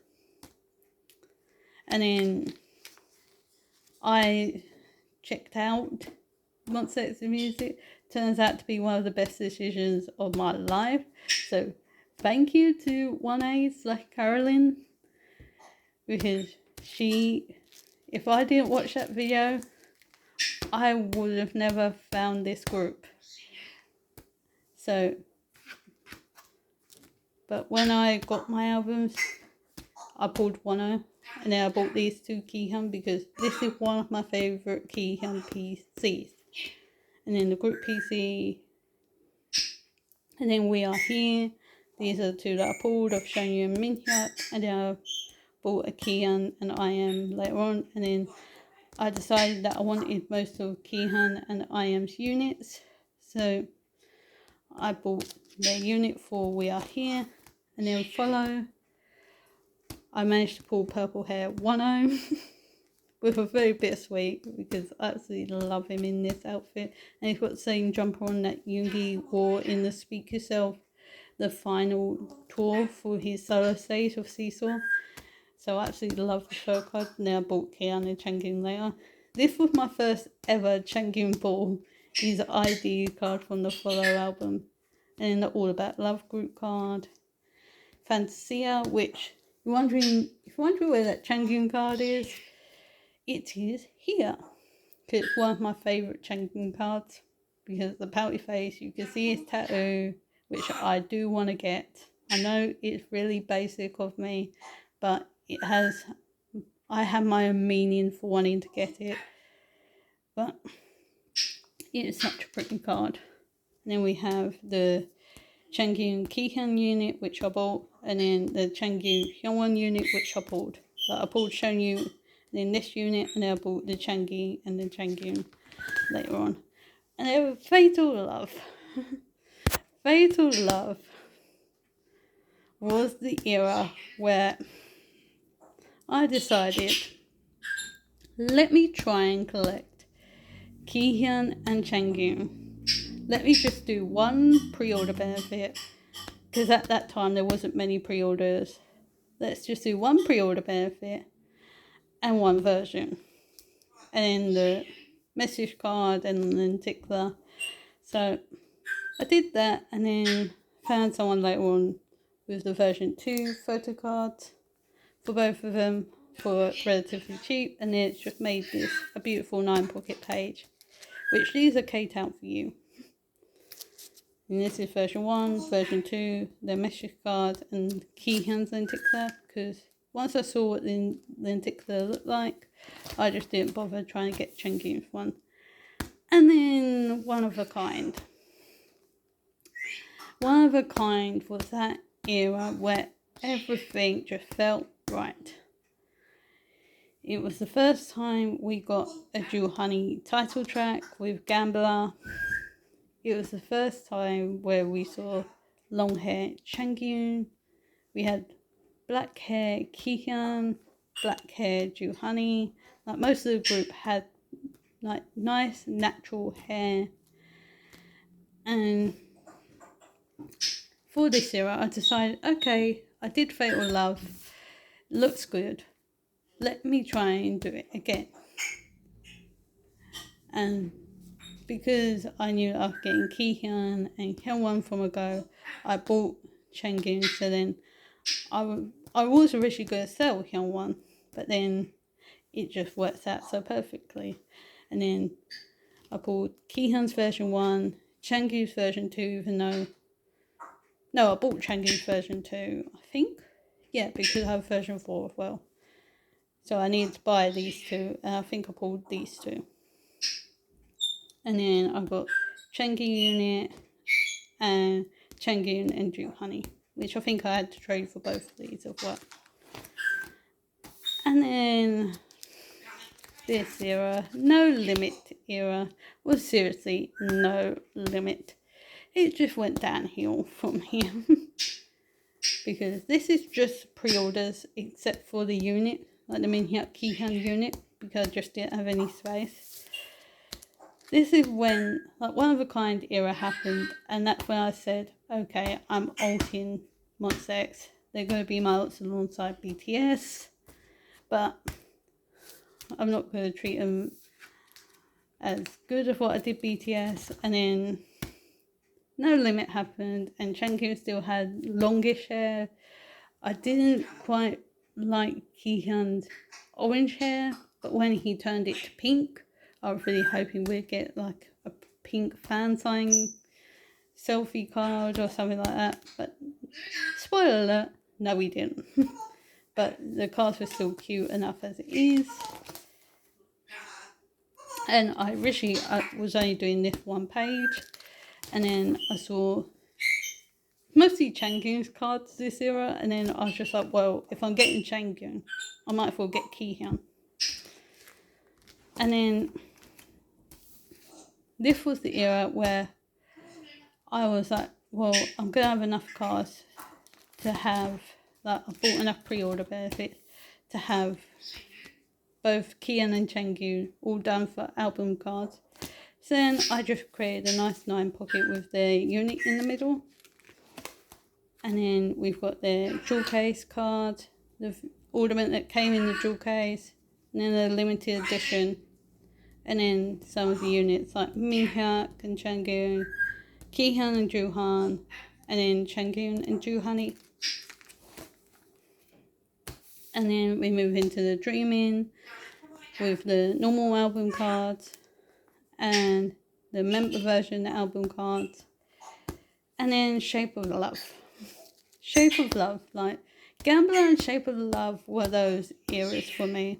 And then I checked out Monsta X music. Turns out to be one of the best decisions of my life. So thank you to ateez / Carolyn, because if I didn't watch that video, I would have never found this group. So, but when I got my albums, I pulled Wano, and then I bought these 2 Kihyun, because this is one of my favourite Kihyun PCs. And then the group PC, and then We Are Here. These are the 2 that I pulled of Shonyu and Minhyuk, and then I bought a Kihyun and IM later on. And then I decided that I wanted most of Kihyun and IM's units, so I bought their unit for We Are Here. And then Follow, I managed to pull Purple Hair Wano with a very bittersweet, because I absolutely love him in this outfit, and he's got the same jumper on that Yoongi wore in the Speak Yourself, the final tour for his solo stage of Seesaw. So I absolutely love the photocard. Now I bought Kian and Changyun later. This was my first ever Changyun pull. His ID card from the Follow album, and the All About Love group card. Fantasia, which if you're wondering where that Changyun card is, it is here. Because it's one of my favourite Changyun cards, because the pouty face, you can see his tattoo, which I do want to get. I know it's really basic of me, but I have my own meaning for wanting to get it. But it is such a pretty card. And then we have the Changyun Kihyun unit, which I bought, and then the Changyun Hyungwon unit, which I pulled. But I pulled Shonyu, and then this unit, and then I bought the Changi and the Changyun later on. And they were Fatal Love. Fatal Love was the era where I decided, let me try and collect Kihyun and Changyun. let me just do one pre-order benefit, because at that time there wasn't many pre-orders. Let's just do one pre-order benefit and one version, and then the message card and then tickler. So I did that, and then found someone later on with the version 2 photocards for both of them for relatively cheap, and then it's just made this a beautiful 9-pocket page, which these are Kate out for you. And this is version 1, version 2, the message card and key hands lenticular, because once I saw what the lenticular looked like, I just didn't bother trying to get Changyun's one. And then one of a kind. One of a kind was that era where everything just felt right. It was the first time we got a Jewel Honey title track with Gambler. It was the first time where we saw long hair Changyun. We had black hair Kihyun, black hair Jewel Honey. Like most of the group had like nice natural hair. And for this era I decided, okay, I did Fatal Love, looks good, let me try and do it again. And because I knew I was getting Kihyun and Hyunwon from a go, I bought Changyun. So then I was originally going to sell Hyunwon, but then it just works out so perfectly. And then I bought Kihyun's version 1, Changyun's version 2, even though... No, I bought Changyun's version 2, I think. Yeah, because I have version 4 as well. So I needed to buy these two, and I think I pulled these two. And then I got Changyun unit and Changyun and Jewel Honey, which I think I had to trade for both of these as well. And then this era, No Limit era, was seriously no limit. It just went downhill from here. Because this is just pre-orders except for the unit, like the Minhyuk Kihyun unit, because I just didn't have any space. This is when like one of a kind era happened, and that's when I said, okay, I'm alting Monsta X. They're going to be my alts alongside BTS, but I'm not going to treat them as good as what I did BTS. And then No Limit happened, and Changyun still had longish hair. I didn't quite like Kihyun's orange hair, but when he turned it to pink, I was really hoping we'd get like a pink fan sign selfie card or something like that. But spoiler alert, no we didn't. But the cards were still cute enough as it is. And I originally was only doing this one page, and then I saw mostly Changyun's cards this era, and then I was just like, well, if I'm getting Changyun, I might as well get Kihyun. And then this was the era where I was like, well, I'm going to have enough cards to have, like, I bought enough pre-order benefits to have both Kihyun and Changyun all done for album cards. So then I just created a nice 9-pocket with the unit in the middle. And then we've got the jewel case card, the ornament that came in the jewel case, and then the limited edition. And then some of the units like Minhyuk and Changyun, Kihyun and Joohan, and then Changyun and Jewel Honey. And then we move into the Dreaming with the normal album cards and the member version album cards. And then Shape of Love. Shape of Love, like Gambler and Shape of Love were those eras for me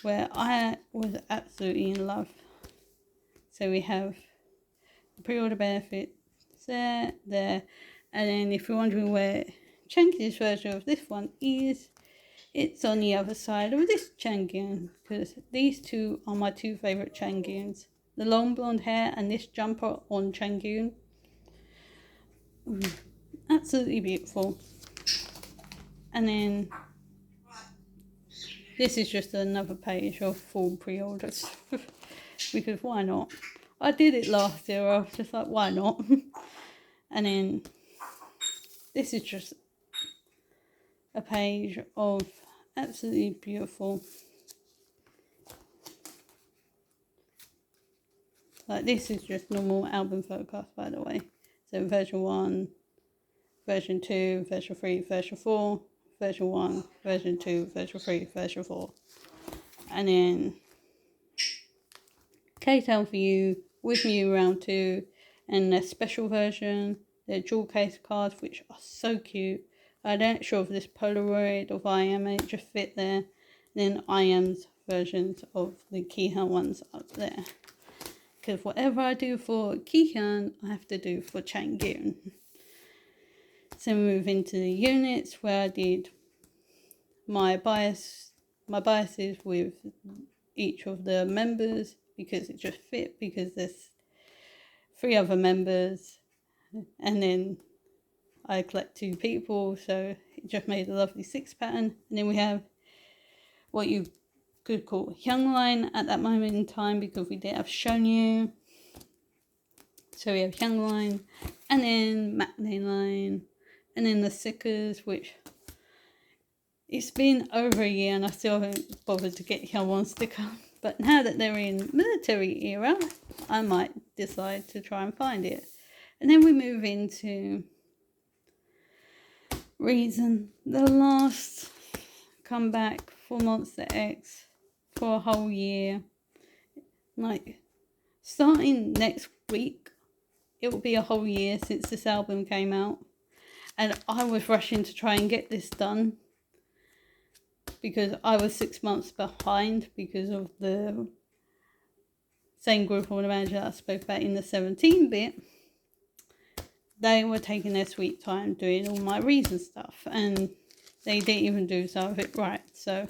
where I was absolutely in love. So we have the pre-order benefits there, and then if you're wondering where Changyun's version of this one is, it's on the other side of this Changyun, because these two are my two favourite Changyuns. The long blonde hair and this jumper on Changyun. Absolutely beautiful. And then this is just another page of full pre-orders because why not? I did it last year. I was just like, why not? And then this is just a page of absolutely beautiful. Like, this is just normal album photocard, by the way. So version 1, version 2, version 3, version 4, version 1, version 2, version 3, version 4. And then K-Town for You, With Me Round 2, and a special version, the jewel case cards, which are so cute. I don't sure if this Polaroid or I am, it just fit there. And then I am's versions of the Keyhan ones up there. Because whatever I do for Keyhan, I have to do for Changyun. So we move into the units where I did my biases with each of the members, because it just fit, because there's 3 other members, and then I collect 2 people, so it just made a lovely 6 pattern. And then we have what you could call Young Line at that moment in time, because we didn't have Shonyu. So we have Young Line, and then Matinee Line, and then the Sickers, which it's been over a year and I still haven't bothered to get Young One sticker. But now that they're in military era, I might decide to try and find it. And then we move into Reason, the last comeback for Monsta X for a whole year. Like, starting next week, it will be a whole year since this album came out. And I was rushing to try and get this done, because I was 6 months behind because of the same group of manager that I spoke about in the 17 bit. They were taking their sweet time doing all my Reason stuff, and they didn't even do some of it right. So,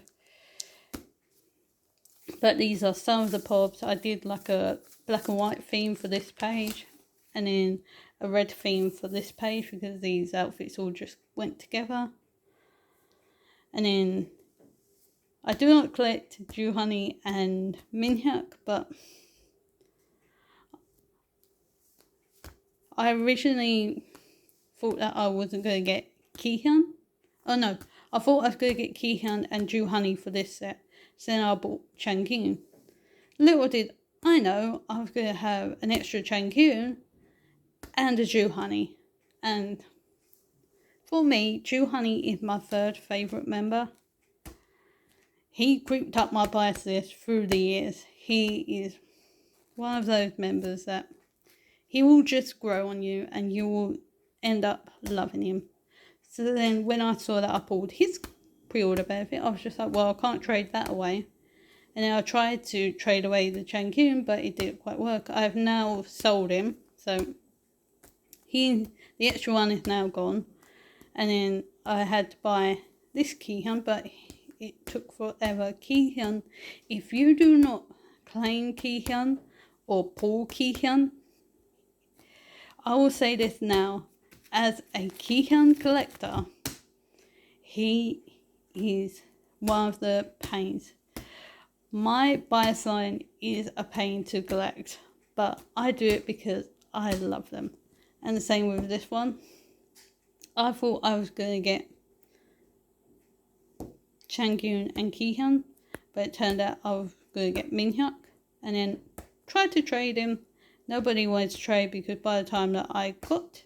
but these are some of the pops. I did like a black and white theme for this page, and then a red theme for this page, because these outfits all just went together. And then I do not collect Dew Honey and Minhyuk, but I originally thought that I wasn't going to get Keyhyun. Oh no, I thought I was going to get Keyhyun and Dew Honey for this set. So then I bought Changyun. Little did I know I was going to have an extra Changyun and a Dew Honey. And for me, Dew Honey is my 3rd favourite member. He creeped up my bias list through the years. He is one of those members that he will just grow on you and you will end up loving him. So then when I saw that I pulled his pre-order benefit, I was just like, well, I can't trade that away. And then I tried to trade away the Changyun, but it didn't quite work. I have now sold him, so the extra one is now gone. And then I had to buy this Keyhyun, but it took forever. Keyhyun, if you do not claim Keyhyun or pull Keyhyun, I will say this now, as a Keyhyun collector, he is one of the pains. My bias line is a pain to collect, but I do it because I love them. And the same with this one. I thought I was going to get Changyun and Keyhyun, but it turned out I was going to get Minhyuk, and then tried to trade him. Nobody wanted to trade, because by the time that I got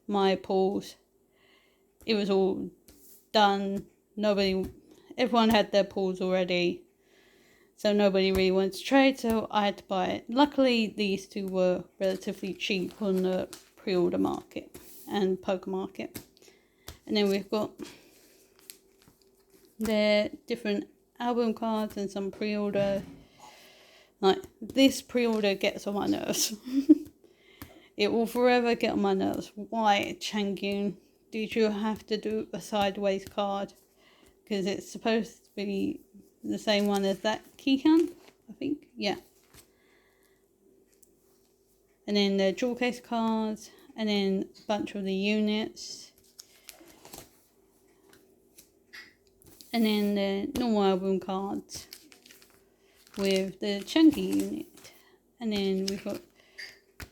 my pulls, it was all done. Everyone had their pulls already, so nobody really wanted to trade, so I had to buy it. Luckily, these 2 were relatively cheap on the pre-order market and poker market. And then we've got their different album cards and some pre-order. Like, this pre-order gets on my nerves. It will forever get on my nerves. Why, Changyun, did you have to do a sideways card? Because it's supposed to be the same one as that Keyhyun, I think. Yeah. And then the jewel case cards, and then a bunch of the units. And then the normal album cards with the chunky unit. And then we've got,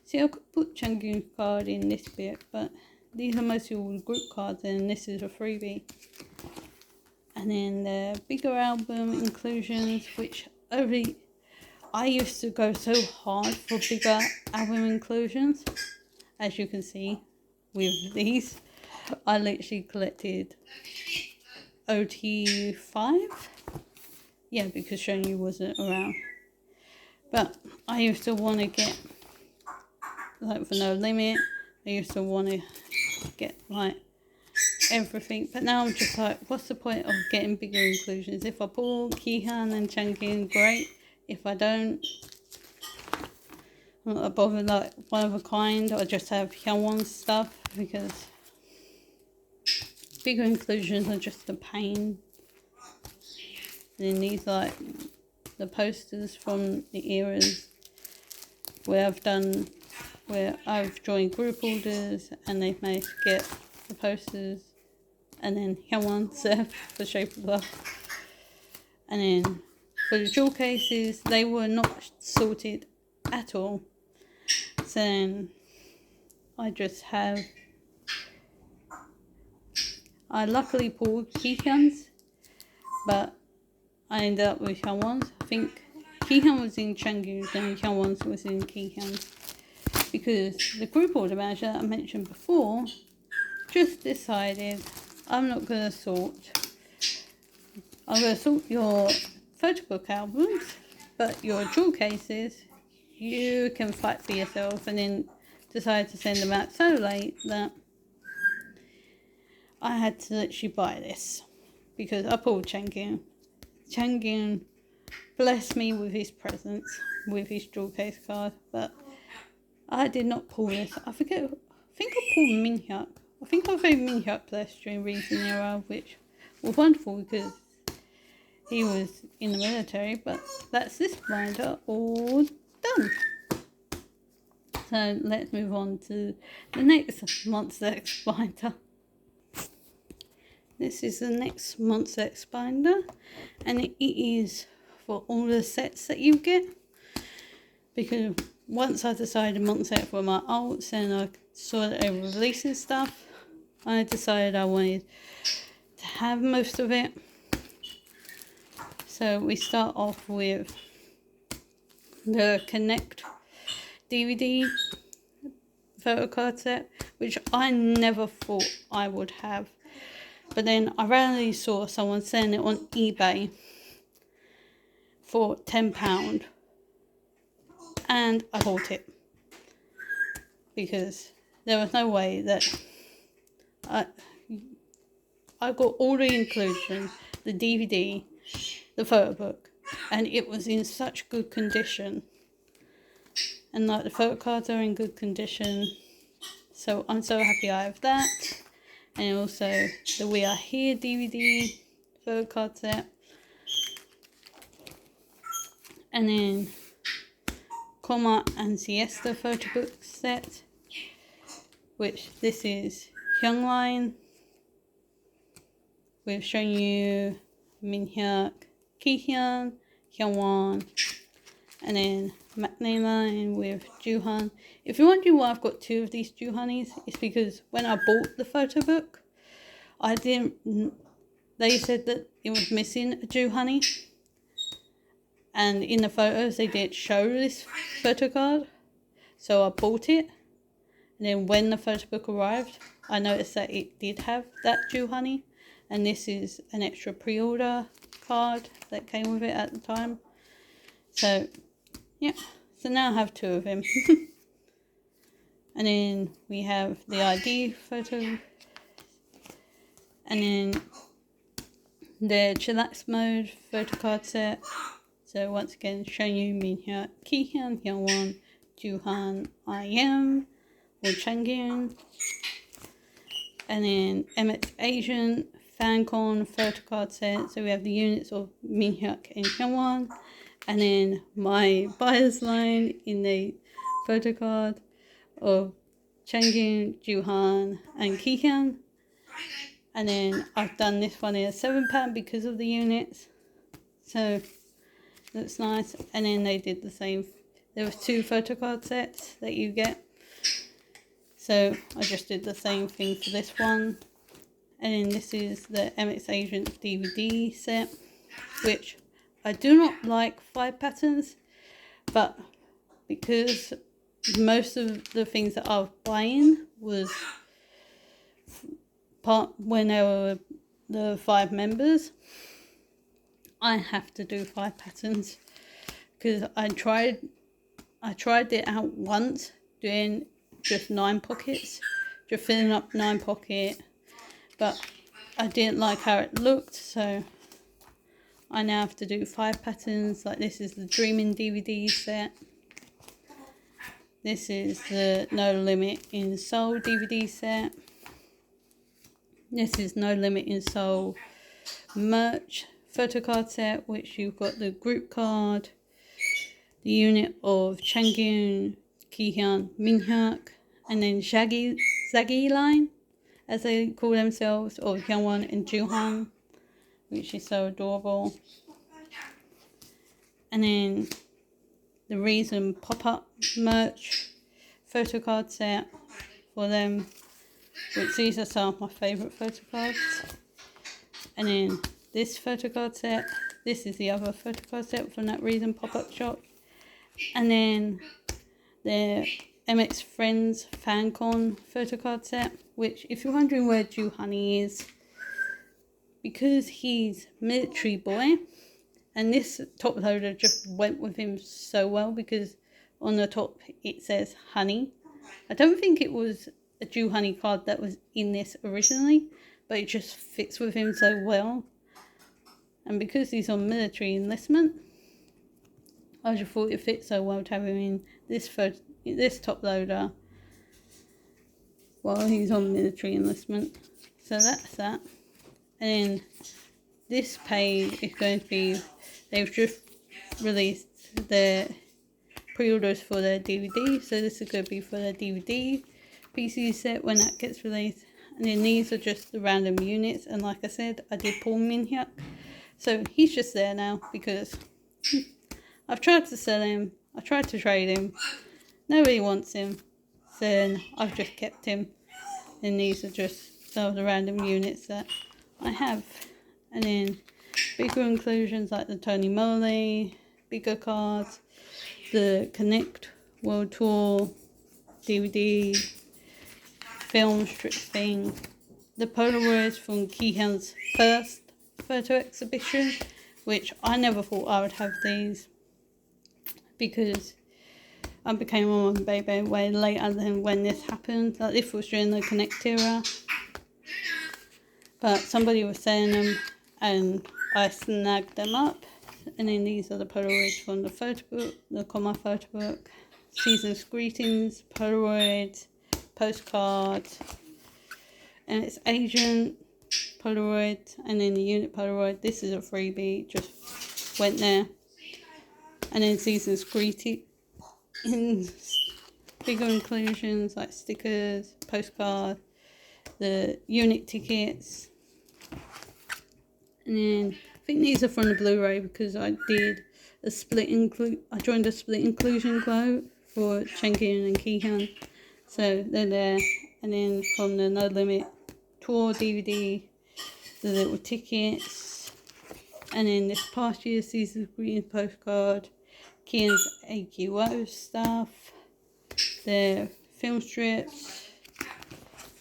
see, I could put Changyun card in this bit, but these are mostly all the group cards, and this is a freebie. And then the bigger album inclusions, which I used to go so hard for bigger album inclusions. As you can see with these, I literally collected OT5. Yeah, because Shonyu wasn't around. But I used to want to get, like, for No Limit, I used to want to get, like, everything. But now I'm just like, what's the point of getting bigger inclusions? If I pull Kihan and Changyun, great. If I don't, I'm not bothered, like, one of a kind. I just have Hyunwon stuff, because bigger inclusions are just a pain. And then these, like, the posters from the eras where I've joined group orders and they've managed to get the posters. And then Hyunwon Seth for Shape of Love. And then for the jewel cases, they were not sorted at all. So then I luckily pulled Kihyun's, but I ended up with Hyunwon's. I think Kihyun was in Changyu's and Hyunwon's was in Kihyun's. Because the group order manager that I mentioned before just decided, I'm not going to sort. I'm going to sort your photo book albums, but your jewel cases, you can fight for yourself. And then decided to send them out so late that I had to literally buy this. Because I pulled Changyun. Changyun blessed me with his presents, with his jewel case card, but I did not pull this. I think I pulled Minhyuk. I think I very Minhyuk blessed during Reason era, which was wonderful because he was in the military, but that's this binder all done. So let's move on to the next Monsta X binder. This is the next Monsta X binder, and it is for all the sets that you get. Because once I decided Monsta X were my alts and I saw that they were releasing stuff, I decided I wanted to have most of it. So we start off with the Connect DVD photocard set, which I never thought I would have. But then I randomly saw someone selling it on eBay for £10. And I bought it. Because there was no way that I got all the inclusions, the DVD, the photo book, and it was in such good condition. And like the photo cards are in good condition. So I'm so happy I have that. And also the We Are Here DVD photo card set. And then Coma and Siesta photo book set. Which this is Hyungline. We've shown you Minhyuk, Kihyun, Hyungwon, and then McNay line with Juhan. If you're wondering why I've got two of these Juhanis, it's because when I bought the photo book, they said that it was missing a Juhani. And in the photos, they didn't show this photo card. So I bought it. And then when the photo book arrived, I noticed that it did have that Juhani. And this is an extra pre-order card that came with it at the time. So, yeah. So now I have two of him. And then we have the ID photo. And then the chillax mode photo card set. So once again, showing you Minhyuk, Kihyun, Hyungwon, Juhan, IM, or Changyun. And then MX Asian FanCon photo card set. So we have the units of Minhyuk and Hyungwon. And then my buyer's line in the photo card of Changyun, Juhan, and Kihyun. And then I've done this one in a 7-pack because of the units. So that's nice. And then they did the same there was 2 photocard sets that you get. So I just did the same thing for this one. And then this is the MX Agent DVD set, which I do not like 5 patterns, but because most of the things that I was buying was part when there were the 5 members, I have to do 5 patterns because I tried it out once doing just 9 pockets, just filling up 9 pocket, but I didn't like how it looked, so I now have to do 5 patterns. Like this is the Dreaming DVD set. This is the No Limit in Soul DVD set. This is No Limit in Soul merch photocard set, which you've got the group card, the unit of Changyun, Kihyun, Minhyuk, and then Zagi line, as they call themselves, of Hyungwon and Juhan, which is so adorable. And then the Reason pop-up merch photocard set for them, which these are some of my favourite photocards. And then this photocard set, this is the other photocard set from that Reason pop-up shop. And then the MX Friends FanCon photocard set, which if you're wondering where Ju Honey is, because he's military boy, and this top loader just went with him so well because on the top it says Honey. I don't think it was a Ju Honey card that was in this originally, but it just fits with him so well. And because he's on military enlistment, I just thought it fit so well to have him in this top loader while he's on military enlistment. So that's that. And then this page is going to be, they've just released their pre-orders for their DVD. So this is going to be for their DVD PC set when that gets released. And then these are just the random units. And like I said, I did pull Minhyuk. So he's just there now because I've tried to sell him. I tried to trade him. Nobody wants him. So then I've just kept him. And these are just some of the random units that I have. And then bigger inclusions like the Tony Moly, bigger cards, the Connect World Tour DVD, film strip thing, the Polaroids from Kihyun's first photo exhibition, which I never thought I would have these because I became a mum baby way later than when this happened. Like this was during the Connect era, but somebody was selling them and I snagged them up. And then these are the Polaroids from the photo book, the Comma photo book, Season's Greetings, Polaroids, postcards, and it's Agent Polaroid, and then the unit Polaroid. This is a freebie, just went there. And then Season's Greetings, bigger inclusions like stickers, postcards, the unit tickets. And then I think these are from the Blu-ray because I did a I joined a split inclusion quote for Changyun and Kihyun, so they're there. And then from the No Limit Tour DVD, the little tickets. And then this past year's Season's Greetings postcard, Kian's AQO stuff, the film strips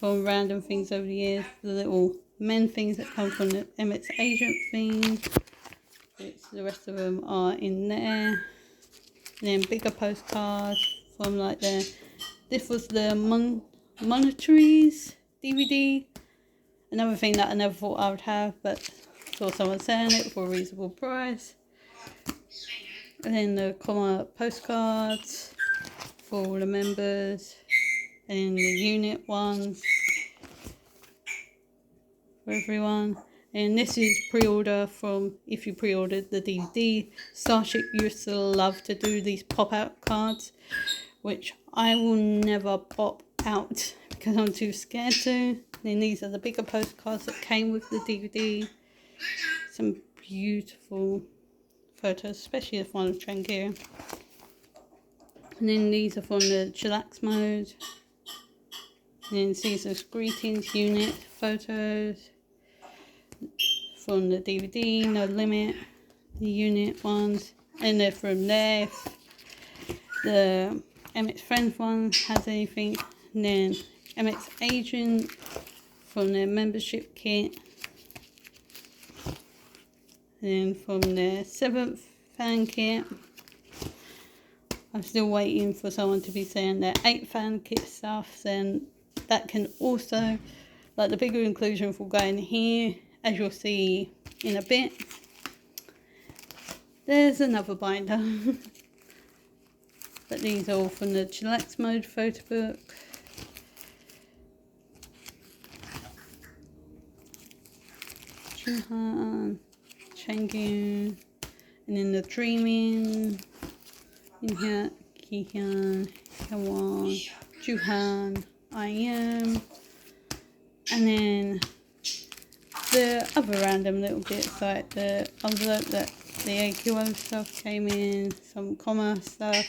from random things over the years, the little men things that come from the MX Agent thing, which the rest of them are in there. And then bigger postcards from like this was the Monetaries DVD, another thing that I never thought I would have, but saw someone selling it for a reasonable price. And then the Comma postcards for all the members, and then the unit ones for everyone. And this is pre-order from, if you pre-ordered the DVD. Starship used to love to do these pop-out cards, which I will never pop out because I'm too scared to. Then these are the bigger postcards that came with the DVD. Some beautiful photos, especially the one of Changyun. And then these are from the chillax mode. And then Season's Greetings unit photos from the DVD, No Limit, the unit ones. And they're from there. The Emmett's Friends one has anything. And then Emmett's Agent from their membership kit. And then from their 7th fan kit. I'm still waiting for someone to be saying their 8th fan kit stuff. Then that can also, like the bigger inclusions will go in here, as you'll see in a bit. There's another binder. But these are all from the chillax mode photo book. Chuhan, Changyun, and then the Dreaming. In here, Kihyun, Hyewon, Juhan, I Am, and then the other random little bits like the envelope that the AQO stuff came in, some comma stuff,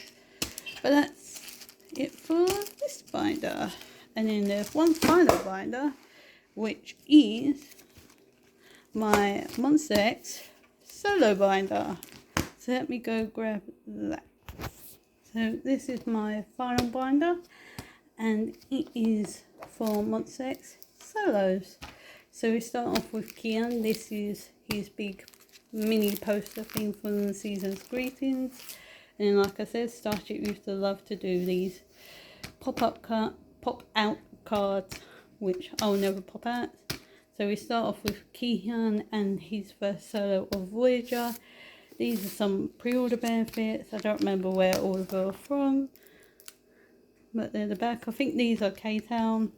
but that's it for this binder. And then there's one final binder, which is my Monsta X solo binder. So let me go grab that. So this is my final binder, and it is for Monsta X solos. So we start off with Kian. This is his big mini poster thing from the Season's Greetings. And like I said, Starship used to love to do these pop out cards, which I'll never pop out. So we start off with Kihyun and his first solo of Voyager. These are some pre-order benefits. I don't remember where all of them are from, but they're the back. I think these are K-Town.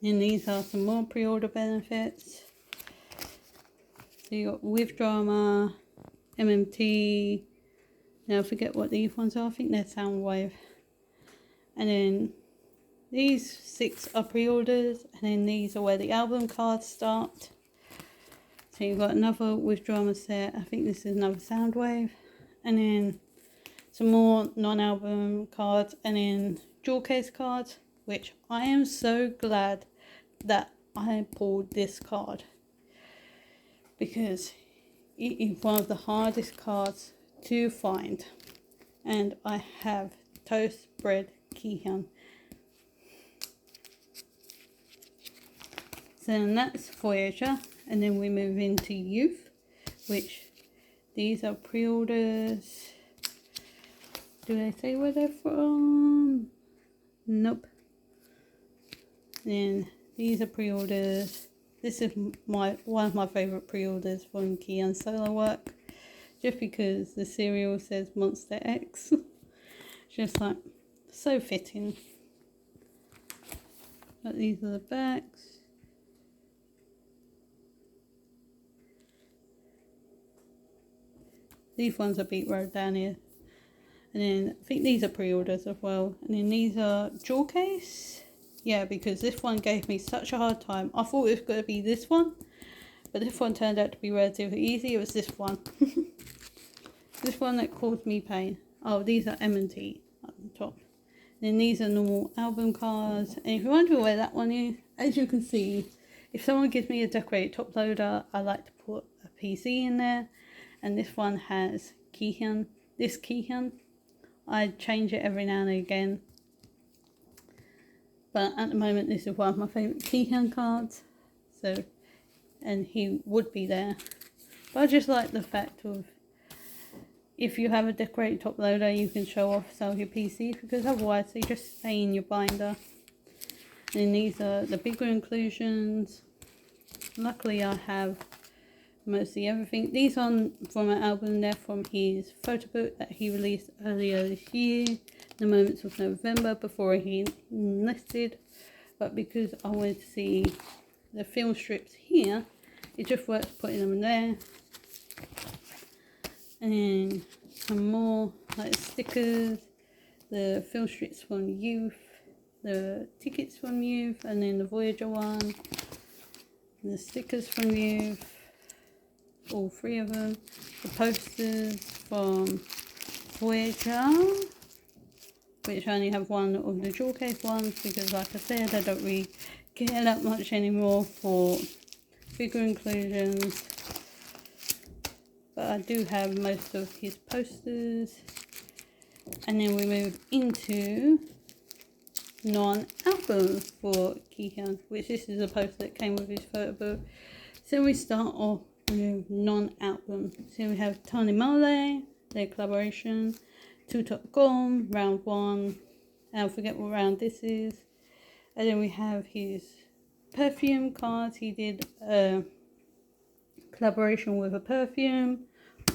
And these are some more pre-order benefits. So you got With Drama, MMT. Now I forget what these ones are. I think they're Soundwave. And then these 6 are pre-orders. And then these are where the album cards start. So you've got another With Drama set. I think this is another Soundwave. And then some more non-album cards. And then jewel case cards. Which I am so glad that I pulled this card. Because it is one of the hardest cards to find. And I have Toast Bread Kihyun. So then that's Voyager. And then we move into Youth, which these are pre-orders. Do they say where they're from? Nope. Then these are pre-orders. This is one of my favourite pre-orders from Kihyun's solo work. Just because the serial says Monsta X. Just like, so fitting. But these are the backs. These ones are Beat Road down here. And then I think these are pre-orders as well. And then these are jewel case. Yeah, because this one gave me such a hard time. I thought it was going to be this one. But this one turned out to be relatively easy. It was this one. This one that caused me pain. Oh, these are M&T at the top. And then these are normal album cards. And if you wonder where that one is, as you can see, if someone gives me a decorated top loader, I like to put a PC in there. And this one has Kihyun. This Kihyun, I change it every now and again. But at the moment, this is one of my favourite Kihyun cards. So, and he would be there. But I just like the fact of, if you have a decorated top loader, you can show off some of your PCs. Because otherwise, they just stay in your binder. And these are the bigger inclusions. Luckily, I have mostly everything. These are from an album there from his photo book that he released earlier this year, The Moments of November, before he enlisted. But because I wanted to see the film strips here, it just works putting them there. And then some more like stickers, the film strips from Youth, the tickets from Youth, and then the Voyager one, the stickers from Youth, all 3 of them, the posters from Voyager, which I only have one of the jewel case ones because, like I said, I don't really care that much anymore for figure inclusions. But I do have most of his posters. And then we move into non-album for Kihyun, which this is a poster that came with his photo book. So we start off with non-album. So we have Tony Mole, their collaboration, Two Top Gone, round 1, and I forget what round this is. And then we have his perfume cards. He did a collaboration with a perfume.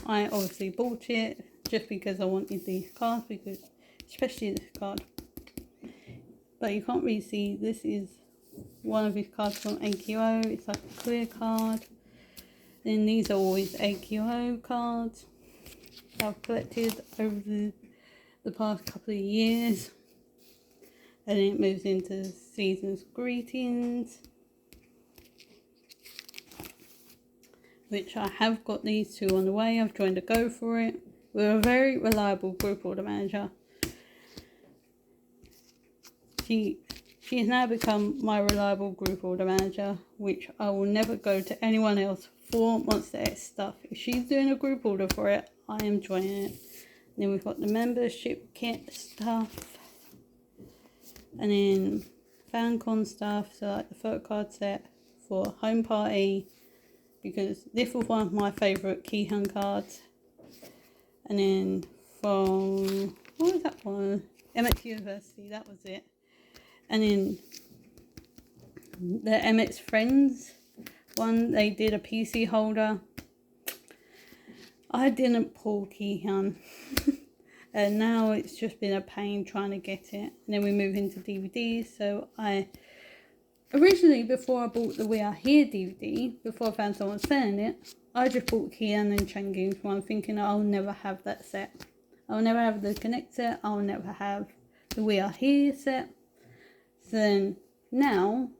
I obviously bought it just because I wanted these cards, because especially this card. But you can't really see, this is one of his cards from AQO. It's like a clear card. Then these are always AQO cards I've collected over the past couple of years. And then it moves into Season's Greetings, which I have got these two on the way. I've joined a Go for it. We're a very reliable group order manager. She has now become my reliable group order manager, which I will never go to anyone else for Monsta X stuff. If she's doing a group order for it, I am joining it. And then we've got the membership kit stuff. And then FanCon stuff, so like the photocard set for Home Party, because this was one of my favourite Kihyun cards. And then from, what was that one? MX University, that was it. And then the MX Friends one, they did a PC holder. I didn't pull Kihyun. And now it's just been a pain trying to get it. And then we move into DVDs. So I originally, before I bought the We Are Here DVD, before I found someone selling it, I just bought Kihyun and Changyun's one, thinking I'll never have that set. I'll never have the Connect set. I'll never have the We Are Here set. So then now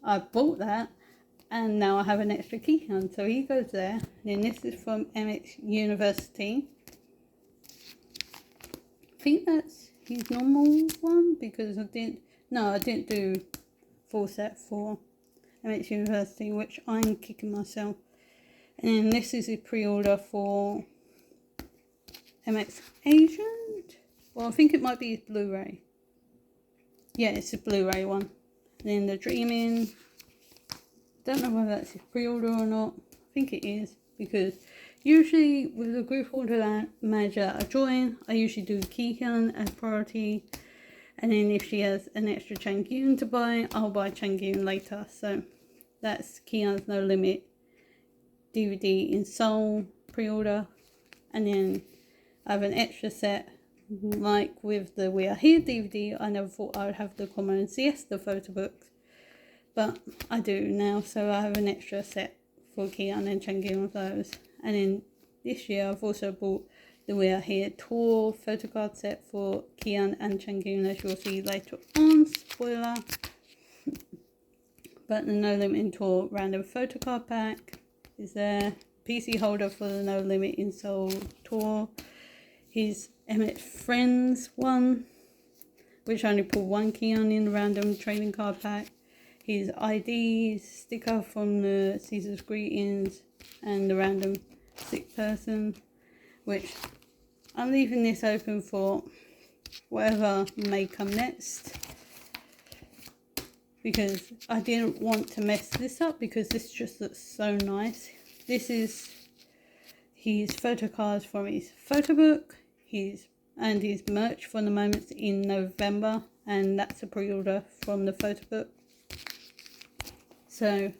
I bought that, and now I have an extra Kihyun. So he goes there. And then this is from MX University. I think that's his normal one, because I didn't do full set for MX University, which I'm kicking myself. And then this is his pre-order for MX Asian. Well, I think it might be his Blu-ray. Yeah, it's a Blu-ray one. And then the Dreaming. Don't know whether that's his pre-order or not. I think it is, because usually with the group order manager I join, I usually do Kihyun as priority. And then if she has an extra Changyun to buy, I'll buy Changyun later. So that's Kihyun's No Limit DVD in Seoul pre-order. And then I have an extra set, like with the We Are Here DVD. I never thought I would have the Common and Siesta photo books, but I do now. So I have an extra set for Kihyun and Changyun of those. And then this year I've also bought the We Are Here tour photocard set for Kihyun and Changyun, as you'll see later on. Spoiler. But the No Limit Tour random photocard pack is there. PC holder for the No Limit in Seoul tour. His MX Friends one, which I only pulled one Kihyun in the random trading card pack. His ID sticker from the Caesar's Greetings and the random 6th person, which I'm leaving this open for whatever may come next, because I didn't want to mess this up, because this just looks so nice. This is his photo cards from his photo book, his merch for the Moments in November, and that's a pre-order from the photo book. So,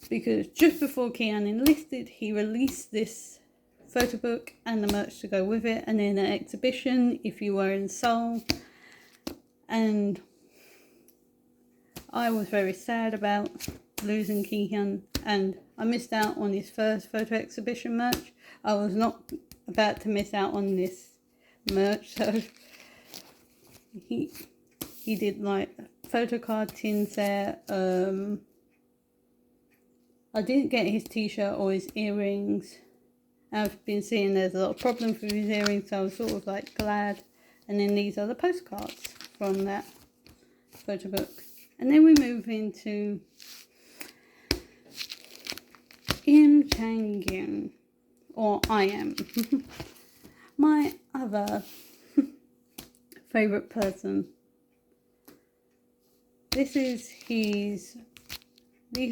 because just before Kihyun enlisted, he released this photo book and the merch to go with it, and then an exhibition if you were in Seoul. And I was very sad about losing Kihyun, and I missed out on his first photo exhibition merch. I was not about to miss out on this merch, so he did like photo card tin set. I didn't get his t-shirt or his earrings, I've been seeing there's a lot of problems with his earrings, so I was sort of like glad. And then these are the postcards from that photo book. And then we move into Im Chang-gyun, or I Am, my other favourite person. These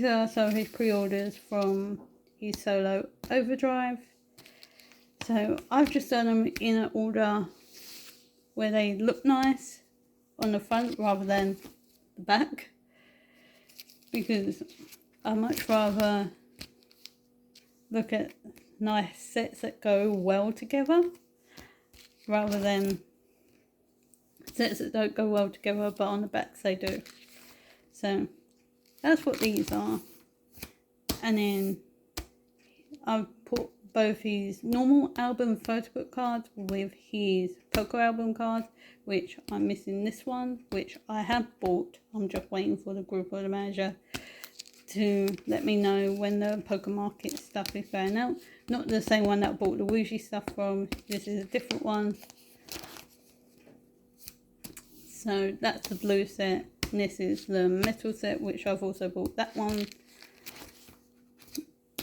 are some of his pre-orders from his solo Overdrive. So I've just done them in an order where they look nice on the front rather than the back, because I much rather look at nice sets that go well together rather than sets that don't go well together but on the backs they do. So that's what these are. And then I've put both his normal album photo book cards with his Poco album cards, which I'm missing this one, which I have bought. I'm just waiting for the group or the manager to let me know when the Poker Market stuff is going out. Not the same one that I bought the Wuji stuff from. This is a different one. So that's the blue set. And this is the metal set, which I've also bought that one.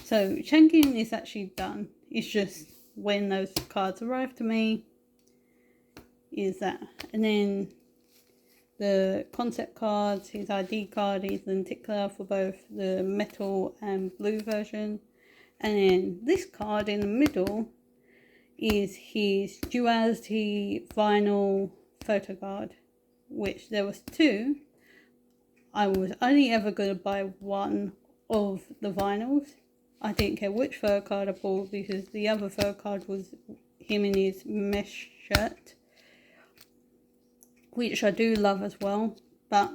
So Changin is actually done. It's just when those cards arrive to me is that. And then the concept cards, his ID card is in particular for both the metal and blue version. And then this card in the middle is his duality vinyl photo card, which there was two. I was only ever going to buy one of the vinyls. I didn't care which photo card I bought because the other photo card was him in his mesh shirt, which I do love as well, but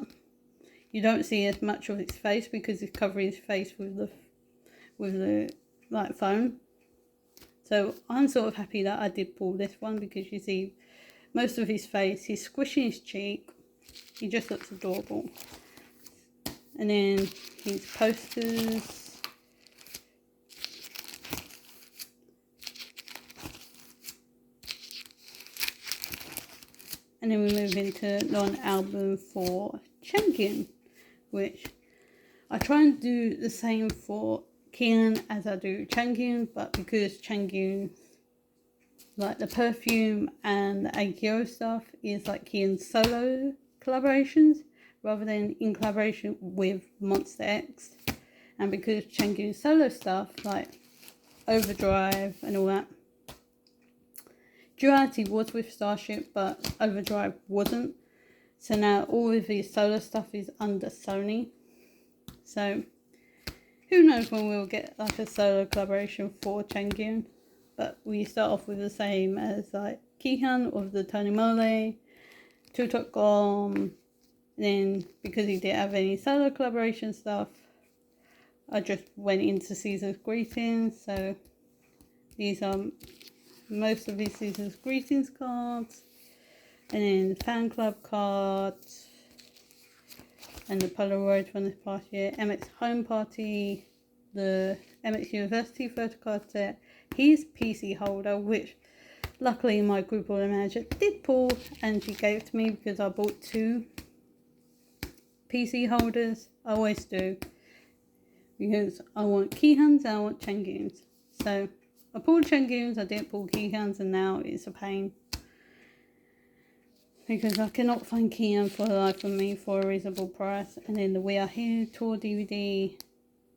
you don't see as much of his face because he's covering his face with the like phone. So I'm sort of happy that I did pull this one because you see most of his face. He's squishing his cheek. He just looks adorable. And then his posters. And then we move into non-album for Changin, which I try and do the same for Kian as I do Changin, but because Changin, like the perfume and the AKO stuff, is like Kian's solo collaborations rather than in collaboration with Monsta X, and because Changgin's solo stuff like Overdrive and all that, Duality was with Starship but Overdrive wasn't, so now all of his solo stuff is under Sony. So who knows when we'll get like a solo collaboration for Changin, but we start off with the same as like Kihan of the Tony Mole, Tutok Gom. Then because he didn't have any solo collaboration stuff, I just went into Caesar's Greetings. So these are most of his Caesar's Greetings cards, and then fan club cards, and the Polaroid from this past year, MX Home Party, the MX University photo card set, his PC holder, which luckily my group order manager did pull and she gave it to me because I bought two PC holders. I always do, because I want Kihan's and I want Changgin's. So I pulled Changgin's, I didn't pull Kihan's, and now it's a pain because I cannot find Kihan for the life of me for a reasonable price. And then the We Are Here tour DVD,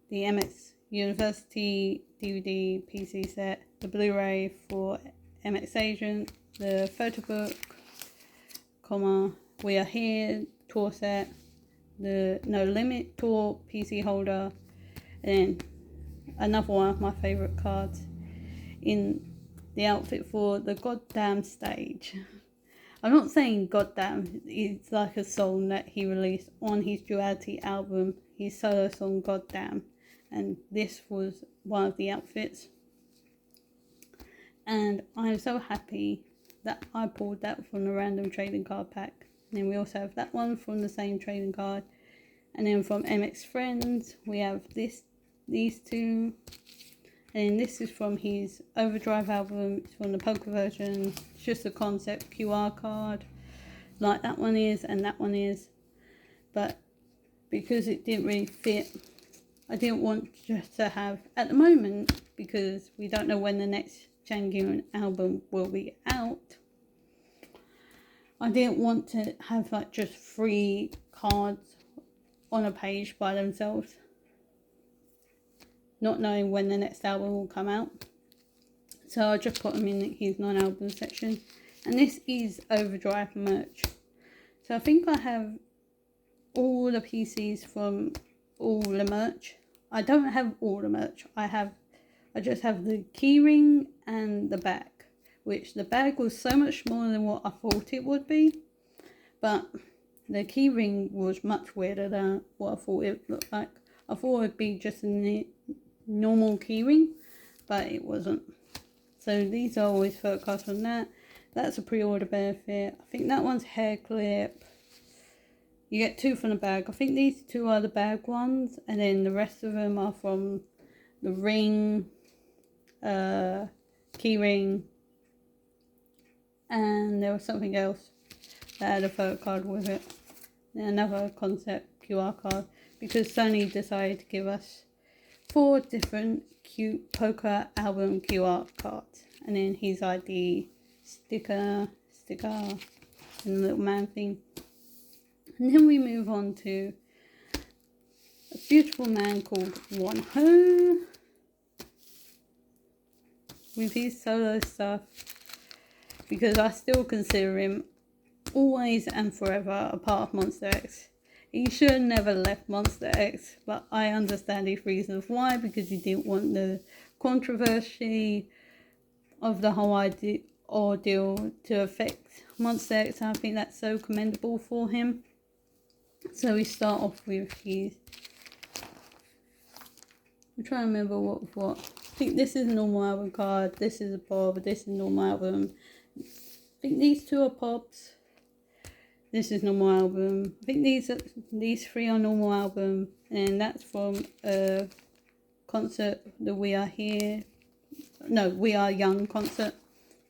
the MX University DVD PC set, the Blu-ray for MX Agent, the photo book, We Are Here tour set, the No Limit tour PC holder, and then another one of my favourite cards in the outfit for the Goddamn stage. I'm not saying goddamn, it's like a song that he released on his Duality album, his solo song Goddamn, and this was one of the outfits. And I'm so happy that I pulled that from the random trading card pack. And then we also have that one from the same trading card. And then from MX Friends, we have these two. And this is from his Overdrive album. It's from the poker version. It's just a concept QR card, like that one is and that one is. But because it didn't really fit, I didn't want just to have, at the moment, because we don't know when the next Changyun album will be out, I didn't want to have like just 3 cards on a page by themselves, not knowing when the next album will come out. So I just put them in his non-album section. And this is Overdrive merch. So I think I have all the PCs from all the merch. I don't have all the merch. I just have the keyring and the bag, which the bag was so much smaller than what I thought it would be. But the keyring was much weirder than what I thought it looked like. I thought it would be just a normal keyring, but it wasn't. So these are always photocards from that. That's a pre-order benefit. I think that one's hair clip. You get 2 from the bag. I think these 2 are the bag ones, and then the rest of them are from the ring, keyring, and there was something else that had a photo card with it. And another concept QR card, because Sony decided to give us 4 different cute poker album QR cards, and then his ID sticker, and the little man thing. And then we move on to a beautiful man called Wonho with his solo stuff, because I still consider him always and forever a part of Monsta X. He should have never left Monsta X, but I understand his reasons why, because he didn't want the controversy of the whole ordeal to affect Monsta X. I think that's so commendable for him. So we start off with his, I'm trying to remember what. I think this is a normal album card, this is a pop, this is a normal album. I think these 2 are pops. This is normal album. I think these 3 are normal album, and that's from a concert, the We Are Young concert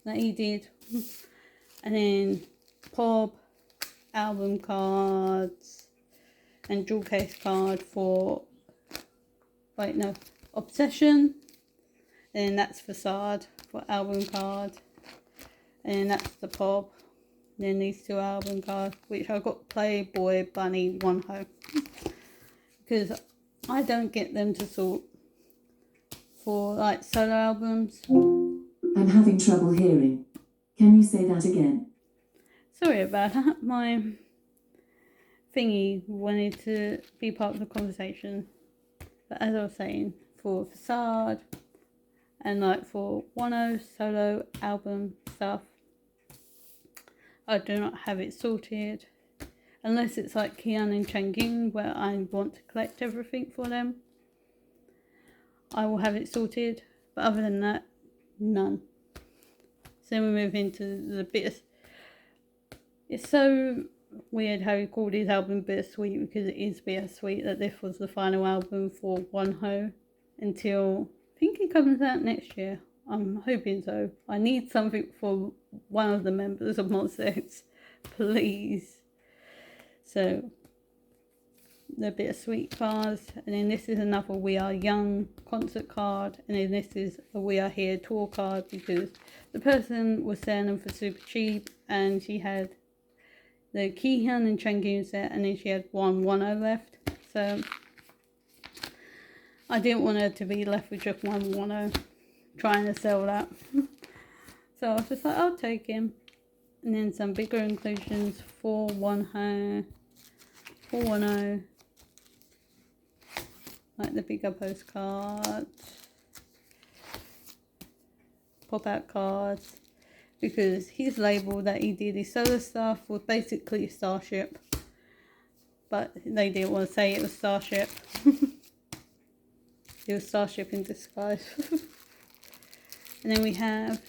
that he did. And then pop, album cards, and jewel case card for Obsession, and that's Facade for album card, and that's the pop. Then these 2 album cards, which I got Playboy Bunny Wonho, because I don't get them to sort for like solo albums. I'm having trouble hearing. Can you say that again? Sorry about that. My thingy wanted to be part of the conversation. But as I was saying, for Facade and like for Wonho solo album stuff, I do not have it sorted. Unless it's like Kian and Changyun, where I want to collect everything for them, I will have it sorted. But other than that, none. So we move into the bit. It's so weird how he called his album Bittersweet, because it is bittersweet that this was the final album for Wonho until I think it comes out next year. I'm hoping so. I need something for one of the members of Monsta X, please. So the Bittersweet cards, and then this is another We Are Young concert card, and then this is a We Are Here tour card, because the person was selling them for super cheap, and she had the Kihyun and Changyun set, and then she had one Wonho left. So I didn't want her to be left with just one Wonho trying to sell that. So I was just like, I'll take him. And then some bigger inclusions for Wonho, like the bigger postcards, pop-out cards, because his label that he did his solo stuff was basically Starship, but they didn't want to say it was Starship. It was Starship in disguise. And then we have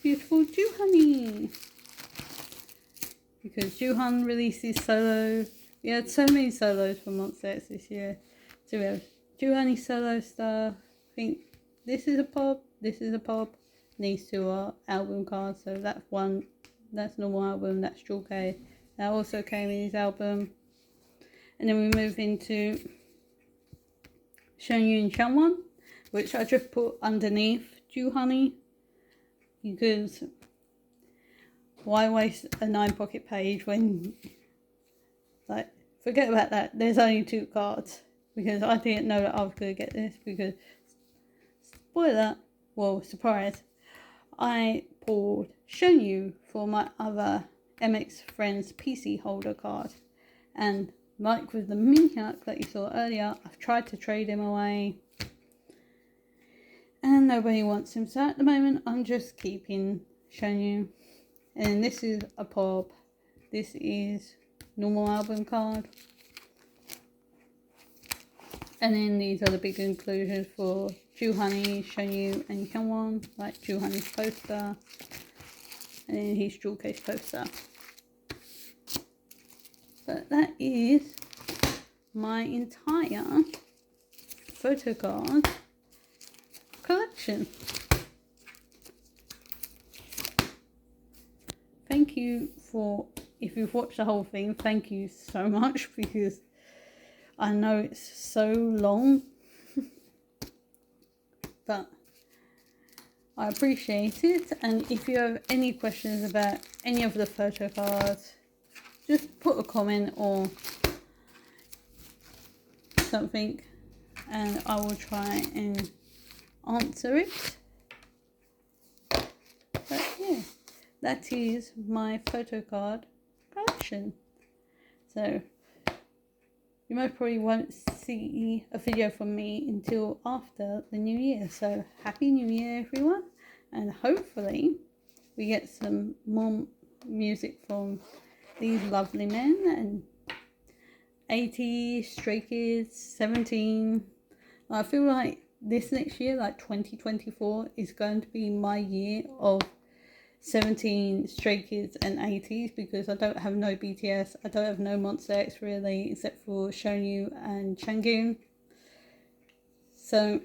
beautiful Juhani, because Juhan released his solo. We had so many solos from Monsta X this year. So we have Juhani solo stuff. I think this is a pop, this is a pop. These two are album cards, so that's one, that's normal album, that's jewel case. That also came in his album. And then we move into Showing You and Shangwon, which I just put underneath Dew Honey, because why waste a 9-pocket page when, like, forget about that, there's only 2 cards, because I didn't know that I was going to get this, because, spoiler, well, surprise, I pulled Showing You for my other MX Friends PC holder card, and like with the Minhyuk that you saw earlier, I've tried to trade him away and nobody wants him, so at the moment I'm just keeping Showing You. And this is a pop, this is normal album card, and then these are the big inclusions for Dew Honey, Showing You and Hyungwon, like Dew Honey's poster and then his jewel case poster. But that is my entire photocard collection. Thank you for, if you've watched the whole thing, thank you so much, because I know it's so long, but I appreciate it. And if you have any questions about any of the photo cards, just put a comment or something and I will try and answer it. But yeah, that is my photo card collection. So you most probably won't see a video from me until after the new year. So happy new year everyone, and hopefully we get some more music from these lovely men and ateez, Stray Kids, 17. I feel like this next year, like 2024, is going to be my year of 17, Stray Kids and ateez, because I don't have no BTS, I don't have no Monsta X really, except for Showing You and Changyun. So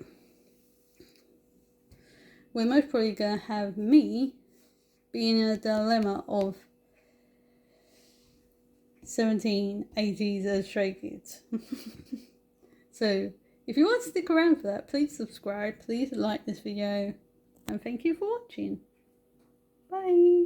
we're most probably going to have me being in a dilemma of 17, ateez and Stray Kids. So if you want to stick around for that, please subscribe, please like this video, and thank you for watching. Bye.